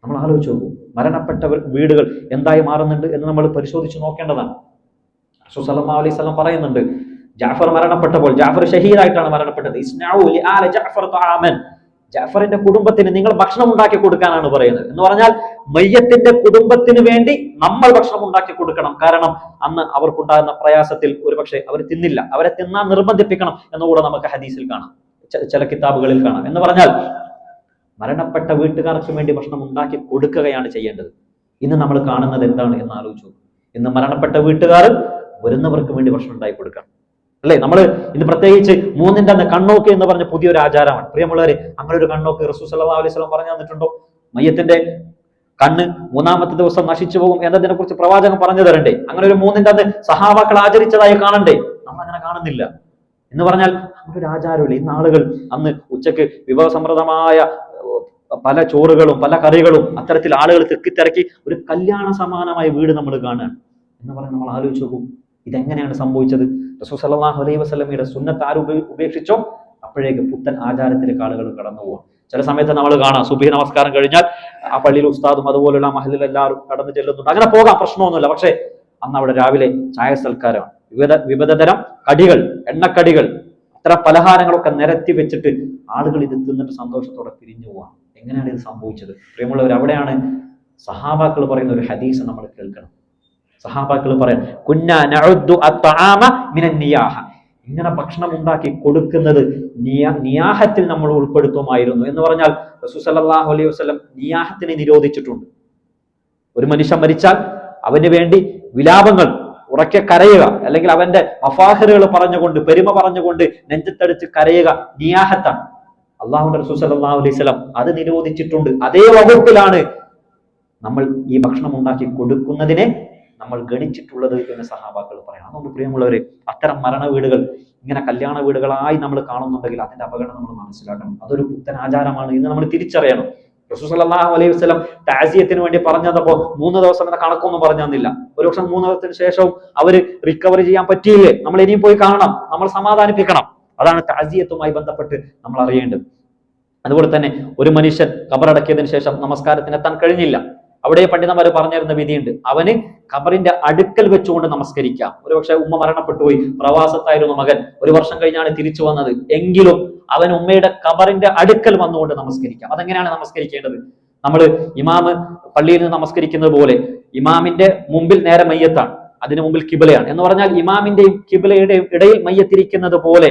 നമ്മൾ ആലോചിച്ച് നോക്കൂ, മരണപ്പെട്ട വീടുകൾ എന്തായി മാറുന്നുണ്ട് എന്ന് നമ്മൾ പരിശോധിച്ച് നോക്കേണ്ടതാണ്. റസൂൽ സല്ലല്ലാഹു അലൈഹി വസല്ലം പറയുന്നുണ്ട്, ജാഫർ മരണപ്പെട്ടപ്പോൾ, ജാഫർ ഷഹീദായിട്ടാണ് മരണപ്പെട്ടത്, ഇസ്നഉ ലിആല ജഅഫർ തആമൻ, ജാഫറിന്റെ കുടുംബത്തിന് നിങ്ങൾ ഭക്ഷണം ഉണ്ടാക്കി കൊടുക്കാനാണ് പറയുന്നത്. എന്ന് പറഞ്ഞാൽ മയ്യത്തിന്റെ കുടുംബത്തിന് വേണ്ടി നമ്മൾ ഭക്ഷണം ഉണ്ടാക്കി കൊടുക്കണം. കാരണം അന്ന് അവർക്കുണ്ടാകുന്ന പ്രയാസത്തിൽ ഒരുപക്ഷെ അവർ തിന്നില്ല, അവരെ തിന്നാൻ നിർബന്ധിപ്പിക്കണം എന്നുകൂടെ നമുക്ക് ഹദീസിൽ കാണാം, ചില കിതാബുകളിൽ കാണാം. എന്ന് പറഞ്ഞാൽ മരണപ്പെട്ട വീട്ടുകാർക്ക് വേണ്ടി ഭക്ഷണം ഉണ്ടാക്കി കൊടുക്കുകയാണ് ചെയ്യേണ്ടത്. ഇന്ന് നമ്മൾ കാണുന്നത് എന്താണ് എന്ന് ആലോചിച്ചു. ഇന്ന് മരണപ്പെട്ട വീട്ടുകാർ വരുന്നവർക്ക് വേണ്ടി ഭക്ഷണം ഉണ്ടാക്കി കൊടുക്കണം, അല്ലെ? നമ്മൾ ഇന്ന് പ്രത്യേകിച്ച് 3-ന്റെ അന്ന് കണ്ണോക്ക് എന്ന് പറഞ്ഞ പുതിയൊരു ആചാരമാണ്. പ്രിയമുള്ളവരെ, അങ്ങനെ ഒരു കണ്ണോക്ക് റസൂൽ സല്ലല്ലാഹു അലൈഹി വസല്ലം പറഞ്ഞു തന്നിട്ടുണ്ടോ? മയ്യത്തിന്റെ കണ്ണ് 3-ാമത്തെ ദിവസം നശിച്ചു പോകും എന്നതിനെ കുറിച്ച് പ്രവാചകൻ പറഞ്ഞു തരണ്ടേ? അങ്ങനെ ഒരു 3-ന്റെ അന്ന് സഹാബാക്കൾ ആചരിച്ചതായി കാണണ്ടേ? നമ്മൾ അങ്ങനെ കാണുന്നില്ല. എന്ന് പറഞ്ഞാൽ അങ്ങനെ ഒരു ആചാരമില്ല. ഇന്ന് ആളുകൾ അന്ന് ഉച്ചക്ക് വിഭവസമൃദ്ധമായ പല ചോറുകളും പല കറികളും അത്തരത്തിൽ ആളുകൾ തിക്കിത്തിരക്കി ഒരു കല്യാണ സമാനമായ വീട് നമ്മൾ കാണുകയാണ് എന്ന് പറഞ്ഞാൽ നമ്മൾ ആലോചിച്ച് നോക്കും, ഇതെങ്ങനെയാണ് സംഭവിച്ചത്? റസൂൽ സല്ലല്ലാഹു അലൈഹി വസല്ലമയുടെ സുന്നത്ത് ആര് ഉപേക്ഷിച്ചോ അപ്പോഴേക്ക് പുത്തൻ ആചാരത്തിലേക്ക് ആളുകൾ കടന്നു പോവാം. ചില സമയത്ത് നമ്മൾ കാണാം, സുബഹി നമസ്കാരം കഴിഞ്ഞാൽ ആ പള്ളിയിൽ ഉസ്താദും അതുപോലുള്ള മഹലിൽ എല്ലാവരും കടന്നു ചെല്ലുന്നുണ്ട്. അങ്ങനെ പോകാം, പ്രശ്നമൊന്നുമില്ല. പക്ഷേ അന്ന് അവിടെ രാവിലെ ചായ സൽക്കാരമാണ്, വിവിധ തരം കടികൾ, എണ്ണക്കടികൾ, അത്തരം പലഹാരങ്ങളൊക്കെ നിരത്തി വെച്ചിട്ട് ആളുകൾ ഇത് തിന്നിട്ട് സന്തോഷത്തോടെ പിരിഞ്ഞു പോവാം. എങ്ങനെയാണ് ഇത് സംഭവിച്ചത്? പ്രിയമുള്ളവർ, അവിടെയാണ് സഹാബാക്കൾ പറയുന്ന ഒരു ഹദീസ് നമ്മൾ കേൾക്കണം. സഹാബാക്കൾ പറയാൻ ഇങ്ങനെ ഭക്ഷണം ഉണ്ടാക്കി കൊടുക്കുന്നത് നിയാഹത്തിൽ നമ്മൾ ഉൾപ്പെടുത്തുമായിരുന്നു എന്ന് പറഞ്ഞാൽ റസൂൽ സല്ലല്ലാഹു അലൈഹി വസല്ലം നിയാഹത്തിനെ നിരോധിച്ചിട്ടുണ്ട്. ഒരു മനുഷ്യൻ മരിച്ചാൽ അവന് വേണ്ടി വിലാപങ്ങൾ ഉറക്കെ കരയുക, അല്ലെങ്കിൽ അവന്റെ മഫാഹിറുകൾ പറഞ്ഞുകൊണ്ട് പെരുമ പറഞ്ഞുകൊണ്ട് നെഞ്ചത്തടിച്ച് കരയുക നിയാഹത്താണ്. അള്ളാഹുവിന്റെ റസൂൽ സല്ലല്ലാഹു അലൈഹി വസല്ലം അത് നിരോധിച്ചിട്ടുണ്ട്. അതേ വകുപ്പിലാണ് നമ്മൾ ഈ ഭക്ഷണം ഉണ്ടാക്കി കൊടുക്കുന്നതിനെ നമ്മൾ ഗണിച്ചിട്ടുള്ളത് എന്ന് സഹാബാക്കൾ പറയാം. അതുകൊണ്ട് പ്രിയമുള്ളവര്, അത്തരം മരണ വീടുകൾ ഇങ്ങനെ കല്യാണ വീടുകളായി നമ്മൾ കാണുന്നുണ്ടെങ്കിൽ അതിന്റെ അപകടം നമ്മൾ മനസ്സിലാക്കണം. അതൊരു പുത്തൻ ആചാരമാണ് എന്ന് നമ്മൾ തിരിച്ചറിയണം. റസൂൽ സല്ലല്ലാഹു അലൈഹി വസല്ലം താസിയത്തിന് വേണ്ടി പറഞ്ഞു തന്നപ്പോൾ 3 ദിവസം എന്ന കണക്കൊന്നും പറഞ്ഞു തന്നില്ല. ഒരു പക്ഷം 3 ദിവസത്തിന് ശേഷവും അവര് റിക്കവറി ചെയ്യാൻ പറ്റിയില്ലേ, നമ്മൾ ഇനിയും പോയി കാണണം, നമ്മൾ സമാധാനിപ്പിക്കണം. അതാണ് താസിയത്തുമായി ബന്ധപ്പെട്ട് നമ്മൾ അറിയേണ്ടത്. അതുപോലെ തന്നെ ഒരു മനുഷ്യൻ ഖബറടക്കിയതിനു ശേഷം നമസ്കാരത്തിന് എത്താൻ കഴിഞ്ഞില്ല, അവിടെ പണ്ഡിതന്മാർ പറഞ്ഞിരുന്ന വിധിയുണ്ട്. അവന് ഖബറിന്റെ അടുക്കൽ വെച്ചുകൊണ്ട് നമസ്കരിക്കാം. ഒരുപക്ഷെ ഉമ്മ മരണപ്പെട്ടു പോയി, പ്രവാസത്തായിരുന്നു മകൻ, 1 വർഷം കഴിഞ്ഞാണ് തിരിച്ചു വന്നത്, എങ്കിലും അവൻ ഉമ്മയുടെ ഖബറിന്റെ അടുക്കൽ വന്നുകൊണ്ട് നമസ്കരിക്കാം. അതെങ്ങനെയാണ് നമസ്കരിക്കേണ്ടത്? നമ്മൾ ഇമാമ് പള്ളിയിൽ നിന്ന് നമസ്കരിക്കുന്നത് പോലെ ഇമാമിന്റെ മുമ്പിൽ നേരെ മയ്യത്താണ്, അതിന് മുമ്പിൽ കിബിലയാണ് എന്ന് പറഞ്ഞാൽ ഇമാമിന്റെയും കിബിലയുടെയും ഇടയിൽ മയ്യത്തിരിക്കുന്നത് പോലെ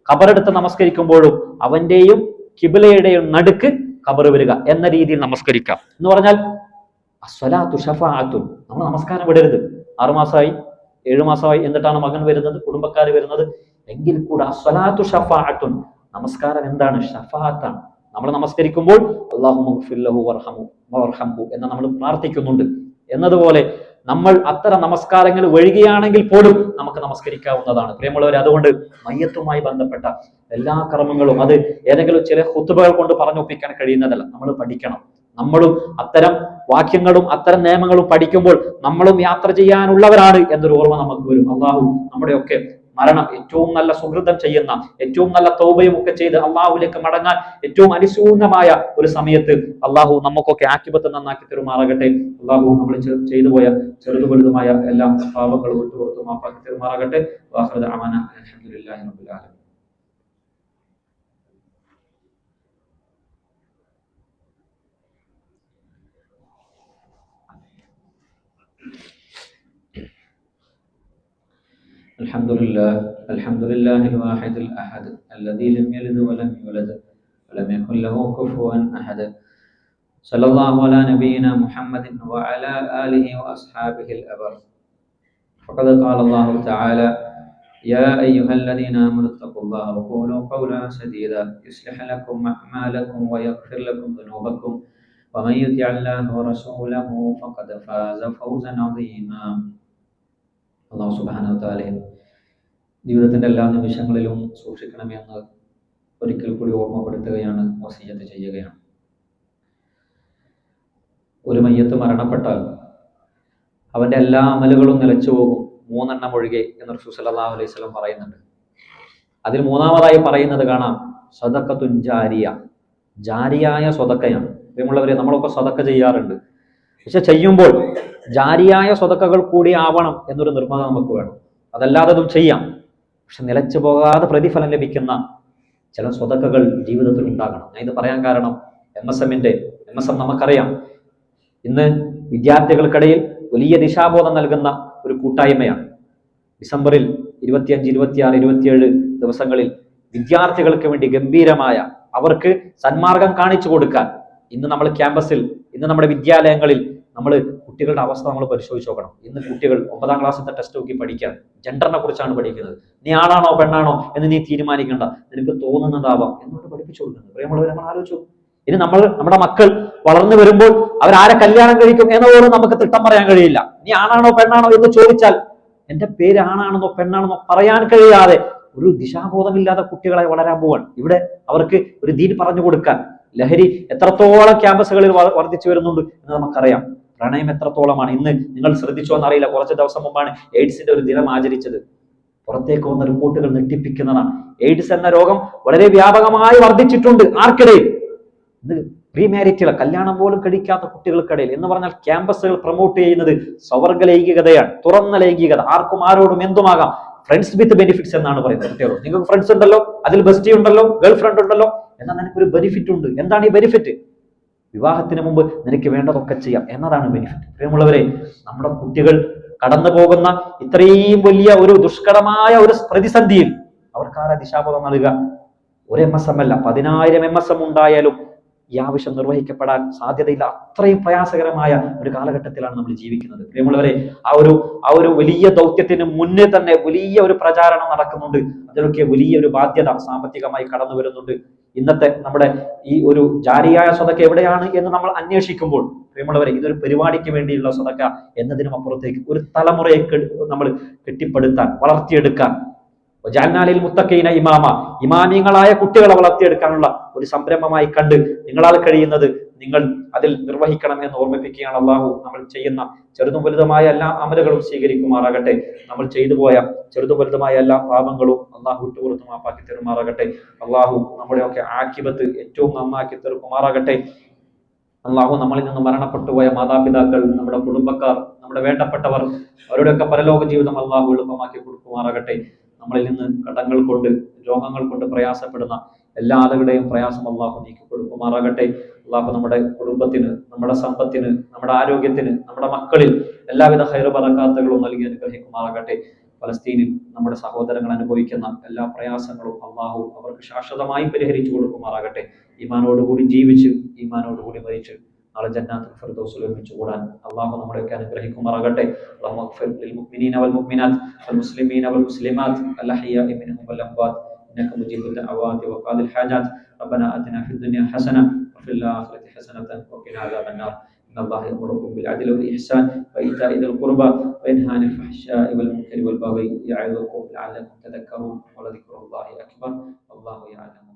ഖബറെടുത്ത് നമസ്കരിക്കുമ്പോഴും അവന്റെയും കിബിലയുടെയും നടുക്ക് ഖബർ വരിക എന്ന രീതിയിൽ നമസ്കരിക്കാം. എന്ന് പറഞ്ഞാൽ അസ്വലാത്തു ഷഫാഅത്തുൻ, നമ്മൾ നമസ്കാരം വിടരുത്. 6 മാസമായി 7 മാസമായി എന്നിട്ടാണ് മകൻ വരുന്നത്, കുടുംബക്കാർ വരുന്നത്, എങ്കിൽ കൂടെ അസ്വലാത്തു ഷഫാഅത്തുൻ, നമസ്കാരം എന്താണ്? ഷഫാഅത്താണ്. നമ്മൾ നമസ്കരിക്കുമ്പോൾ അല്ലാഹുമ്മ ഗ്ഫിർ ലഹു വർഹംഹു എന്ന് നമ്മൾ പ്രാർത്ഥിക്കുന്നുണ്ട്. എന്നതുപോലെ നമ്മൾ അത്തരം നമസ്കാരങ്ങൾ വഴികയാണെങ്കിൽ പോലും നമുക്ക് നമസ്കരിക്കാവുന്നതാണ്. പ്രിയമുള്ളവർ, അതുകൊണ്ട് മയ്യത്തുമായി ബന്ധപ്പെട്ട എല്ലാ കർമ്മങ്ങളും അത് ഏതെങ്കിലും ചില ഖുതുബകൾ കൊണ്ട് പറഞ്ഞൊപ്പിക്കാൻ കഴിയുന്നതല്ല, നമ്മൾ പഠിക്കണം. നമ്മളും അത്തരം വാക്യങ്ങളും അത്തരം നിയമങ്ങളും പഠിക്കുമ്പോൾ നമ്മളും യാത്ര ചെയ്യാനുള്ളവരാണ് എന്നൊരു ഓർമ്മ നമുക്ക് വരും. അള്ളാഹു നമ്മുടെയൊക്കെ മരണം ഏറ്റവും നല്ല സുഹൃതം ചെയ്യുന്ന, ഏറ്റവും നല്ല തൗബയും ഒക്കെ ചെയ്ത് അള്ളാഹുലേക്ക് മടങ്ങാൻ ഏറ്റവും അനുസൂനമായ ഒരു സമയത്ത് അള്ളാഹു നമുക്കൊക്കെ ആക്കിബത്ത് നന്നാക്കി തരുമാറാകട്ടെ. അള്ളാഹു നമ്മൾ ചെയ്തു പോയ ചെറുതു വലുതുമായ എല്ലാ പാപങ്ങളും വിട്ടുപുറത്തു മാപ്പാക്കി തരുമാറാകട്ടെ. അൽഹംദുലില്ലാഹി റബ്ബിൽ ആലമീൻ. الحمد لله الواحد الأحد الذي لم يلد ولم يولد ولم يكن له كفوا أحد. صلى الله على نبينا محمد وعلى آله وأصحابه الأبر. فقد قال الله تعالى: يا أيها الذين آمنوا اتقوا الله وقولوا قولا سديدا يصلح لكم أعمالكم ويغفر لكم ذنوبكم ومن يطع الله ورسوله فقد فاز فوزا عظيما. അല്ലാഹു സുബ്ഹാനഹു വ തആല ജീവിതത്തിന്റെ എല്ലാ നിമിഷങ്ങളിലും സൂക്ഷിക്കണമെന്ന് ഒരിക്കൽ കൂടി ഓർമ്മപ്പെടുത്തുകയാണ്, വസിയ്യത്ത് ചെയ്യുകയാണ്. ഒരു മയ്യത്ത് മരണപ്പെട്ടാൽ അവന്റെ എല്ലാ അമലുകളും നിലച്ചു പോകും, 3 എണ്ണം ഒഴികെ എന്ന് റസൂൽ സല്ലല്ലാഹു അലൈഹി വസല്ലം പറയുന്നുണ്ട്. അതിൽ 3ാമതായി പറയുന്നത് കാണാം, സദഖത്തുൻ ജാരിയ, ജാരിയായ സ്വതക്കയാണ്. പ്രിയമുള്ളവരെ, നമ്മളൊക്കെ സ്വതക്ക ചെയ്യാറുണ്ട്, പക്ഷെ ചെയ്യുമ്പോൾ ജാരിയായ സ്വതക്കകൾ കൂടി ആവണം എന്നൊരു നിർബന്ധം നമുക്ക് വേണം. അതല്ലാതെ അതും ചെയ്യാം, പക്ഷെ നിലച്ചു പോകാതെ പ്രതിഫലം ലഭിക്കുന്ന ചില സ്വതക്കകൾ ജീവിതത്തിൽ ഉണ്ടാകണം. ഞാൻ ഇത് പറയാൻ കാരണം MSM നമുക്കറിയാം, ഇന്ന് വിദ്യാർത്ഥികൾക്കിടയിൽ വലിയ ദിശാബോധം നൽകുന്ന ഒരു കൂട്ടായ്മയാണ്. ഡിസംബറിൽ 25, 26, 27 ദിവസങ്ങളിൽ വിദ്യാർത്ഥികൾക്ക് വേണ്ടി ഗംഭീരമായ, അവർക്ക് സന്മാർഗം കാണിച്ചു കൊടുക്കാൻ ഇന്ന് നമ്മൾ ക്യാമ്പസിൽ, ഇന്ന് നമ്മുടെ വിദ്യാലയങ്ങളിൽ നമ്മൾ കുട്ടികളുടെ അവസ്ഥ നമ്മൾ പരിശോധിച്ച് നോക്കണം. ഇന്ന് കുട്ടികൾ 9ാം ക്ലാസ്സിലത്തെ ടെസ്റ്റ് നോക്കി പഠിക്കാൻ ജെൻഡറിനെ കുറിച്ചാണ് പഠിക്കുന്നത്. നീ ആണാണോ പെണ്ണാണോ എന്ന് നീ തീരുമാനിക്കേണ്ട, നിനക്ക് തോന്നുന്നതാവാം എന്നോട് പഠിപ്പിച്ചു കൊടുക്കുന്നത്. പ്രിയമുള്ളവരെ, നമ്മൾ ആലോചിച്ചു. ഇനി നമ്മുടെ മക്കൾ വളർന്നു വരുമ്പോൾ അവരാരെ കല്യാണം കഴിക്കും എന്നോട് നമുക്ക് തിട്ടം പറയാൻ കഴിയില്ല. നീ ആണാണോ പെണ്ണാണോ എന്ന് ചോദിച്ചാൽ എന്റെ പേര് ആണാണെന്നോ പെണ്ണാണെന്നോ പറയാൻ കഴിയാതെ ഒരു ദിശാബോധമില്ലാത്ത കുട്ടികളെ വളരാൻ പോവാണ്. ഇവിടെ അവർക്ക് ഒരു ദീൻ പറഞ്ഞു കൊടുക്കാൻ ലഹരി എത്രത്തോളം ക്യാമ്പസുകളിൽ വർദ്ധിച്ചു വരുന്നുണ്ട് എന്ന് നമുക്കറിയാം. പ്രണയം എത്രത്തോളമാണ്. ഇന്ന് നിങ്ങൾ ശ്രദ്ധിച്ചോ എന്നറിയില്ല, കുറച്ച് ദിവസം മുമ്പാണ് എയ്ഡ്സിന്റെ ഒരു ദിനം ആചരിച്ചത്. പുറത്തേക്ക് വന്ന റിപ്പോർട്ടുകൾ ഞെട്ടിപ്പിക്കുന്നതാണ്. എയ്ഡ്സ് എന്ന രോഗം വളരെ വ്യാപകമായി വർദ്ധിച്ചിട്ടുണ്ട്. ആർക്കിടയിൽ? ഇത് പ്രീ മാരിറ്റൽ, കല്യാണം പോലും കഴിക്കാത്ത കുട്ടികൾക്കിടയിൽ. എന്ന് പറഞ്ഞാൽ ക്യാമ്പസുകൾ പ്രൊമോട്ട് ചെയ്യുന്നത് സ്വവർഗ ലൈംഗികതയാണ്, തുറന്ന ലൈംഗികത. ആർക്കും ആരോടും എന്തുമാകാം. ഫ്രണ്ട്സ് വിത്ത് ബെനിഫിറ്റ്സ് എന്നാണ് പറയുന്നത്. കുട്ടികളോട് നിങ്ങൾക്ക് ഫ്രണ്ട്സ് ഉണ്ടല്ലോ, അതിൽ ബെസ്റ്റി ഉണ്ടല്ലോ, ഗേൾ ഫ്രണ്ട് ഉണ്ടല്ലോ, എന്നാൽ നിനക്കൊരു ബെനിഫിറ്റ് ഉണ്ട്. എന്താണ് ഈ ബെനിഫിറ്റ്? വിവാഹത്തിന് മുമ്പ് നിനക്ക് വേണ്ടതൊക്കെ ചെയ്യാം എന്നതാണ് ബെനിഫിറ്റ്. പ്രിയമുള്ളവരെ, നമ്മുടെ കുട്ടികൾ കടന്നു പോകുന്ന ഇത്രയും വലിയ ഒരു ദുഷ്കരമായ ഒരു പ്രതിസന്ധിയിൽ അവർക്കാരാ ദിശാബോധം നൽകുക? ഒരു MSM അല്ല, 10,000 MSM ഉണ്ടായാലും ഈ ആവശ്യം നിർവഹിക്കപ്പെടാൻ സാധ്യതയില്ല. അത്രയും പ്രയാസകരമായ ഒരു കാലഘട്ടത്തിലാണ് നമ്മൾ ജീവിക്കുന്നത്. പ്രിയമുള്ളവരെ, ആ ഒരു വലിയ ദൗത്യത്തിന് മുന്നേ തന്നെ വലിയ ഒരു പ്രചാരണം നടക്കുന്നുണ്ട്. അതിലൊക്കെ വലിയൊരു ബാധ്യത സാമ്പത്തികമായി കടന്നു വരുന്നുണ്ട്. ഇന്നത്തെ നമ്മുടെ ഈ ഒരു ജാരിയായ സ്വതക്ക എവിടെയാണ് എന്ന് നമ്മൾ അന്വേഷിക്കുമ്പോൾ, പ്രിയമുള്ളവരെ, ഇതൊരു പരിപാടിക്ക് വേണ്ടിയുള്ള സ്വതക്ക എന്നതിനും അപ്പുറത്തേക്ക് ഒരു തലമുറയെ നമ്മൾ കെട്ടിപ്പടുത്താൻ, വളർത്തിയെടുക്കാൻ, ജഅൽനാലിൽ മുത്തഖീന ഇമാമ, ഇമാമിയങ്ങളായ കുട്ടികളെ വളർത്തിയെടുക്കാനുള്ള ഒരു സംരംഭമായി കണ്ട് നിങ്ങളാൽ കഴിയുന്നത് നിങ്ങൾ അതിൽ നിർവഹിക്കണം എന്ന് ഓർമ്മിപ്പിക്കുകയാണ്. അള്ളാഹു നമ്മൾ ചെയ്യുന്ന ചെറുതും വലുതുമായ എല്ലാ അമലുകളും സ്വീകരിക്കുമാറാകട്ടെ. നമ്മൾ ചെയ്തു പോയ ചെറുതും വലുതുമായ എല്ലാ പാപങ്ങളും അള്ളാഹു വിട്ടുപുറത്ത് മാപ്പാക്കി തരുമാറാകട്ടെ. അള്ളാഹു നമ്മുടെയൊക്കെ ആഖിബത്ത് ഏറ്റവും നന്നാക്കി തീർക്കുമാറാകട്ടെ. അള്ളാഹു നമ്മളിൽ നിന്ന് മരണപ്പെട്ടു പോയ മാതാപിതാക്കൾ, നമ്മുടെ കുടുംബക്കാർ, നമ്മുടെ വേണ്ടപ്പെട്ടവർ, അവരുടെയൊക്കെ പരലോക ജീവിതം അള്ളാഹു എളുപ്പമാക്കി കൊടുക്കുമാറാകട്ടെ. നമ്മളിൽ നിന്ന് കടങ്ങൾ കൊണ്ട്, രോഗങ്ങൾ കൊണ്ട് പ്രയാസപ്പെടുന്ന എല്ലാ ആളുകളുടെയും പ്രയാസം അള്ളാഹു നീക്കി കൊടുക്കുമാറാകട്ടെ. അള്ളാഹു നമ്മുടെ കുടുംബത്തിന്, നമ്മുടെ സമ്പത്തിന്, നമ്മുടെ ആരോഗ്യത്തിന്, നമ്മുടെ മക്കളിൽ എല്ലാവിധ ഖൈറ് ബറകാത്തുകളും നൽകി അനുഗ്രഹിക്കുമാറാകട്ടെ. ഫലസ്തീനിൽ നമ്മുടെ സഹോദരങ്ങൾ അനുഭവിക്കുന്ന എല്ലാ പ്രയാസങ്ങളും അള്ളാഹു അവർക്ക് ശാശ്വതമായി പരിഹരിച്ചു കൊടുക്കുമാറാകട്ടെ. ഈമാനോടുകൂടി ജീവിച്ച് ഈമാനോടുകൂടി മരിച്ച് നാളെ ജന്നാത്തുൽ ഫിർദൗസിൽ ഒരുമിച്ച് കൂടാൻ അള്ളാഹു നമ്മളെയൊക്കെ അനുഗ്രഹിക്കുമാറാകട്ടെ. അല്ലാഹുമ്മ ഗ്ഫിർ ലിൽ മുഅ്മിനീന വൽ മുഅ്മിനാത്ത് വൽ മുസ്ലിമീന വൽ മുസ്ലിമാത്ത് അൽ അഹ്യാഇ മിൻഹും വൽ അംവാത്ത് ഇന്നക മുജീബുദ് ദഅവാതി വഖാദിൽ ഹാജാത്ത്. റബ്ബനാ ആതിനാ ഫിദ് ദുനിയ ഹസന വഫിൽ ആഖിറതി ഹസനതൻ വഖിനാ അദാബന്നാർ. إن الله يأمركم بالعدل والإحسان وإيتاء ذي القربى وينهى عن الفحشاء والمنكر والبغي يعظكم لعلكم تذكرون ولذكر الله أكبر والله يعلم.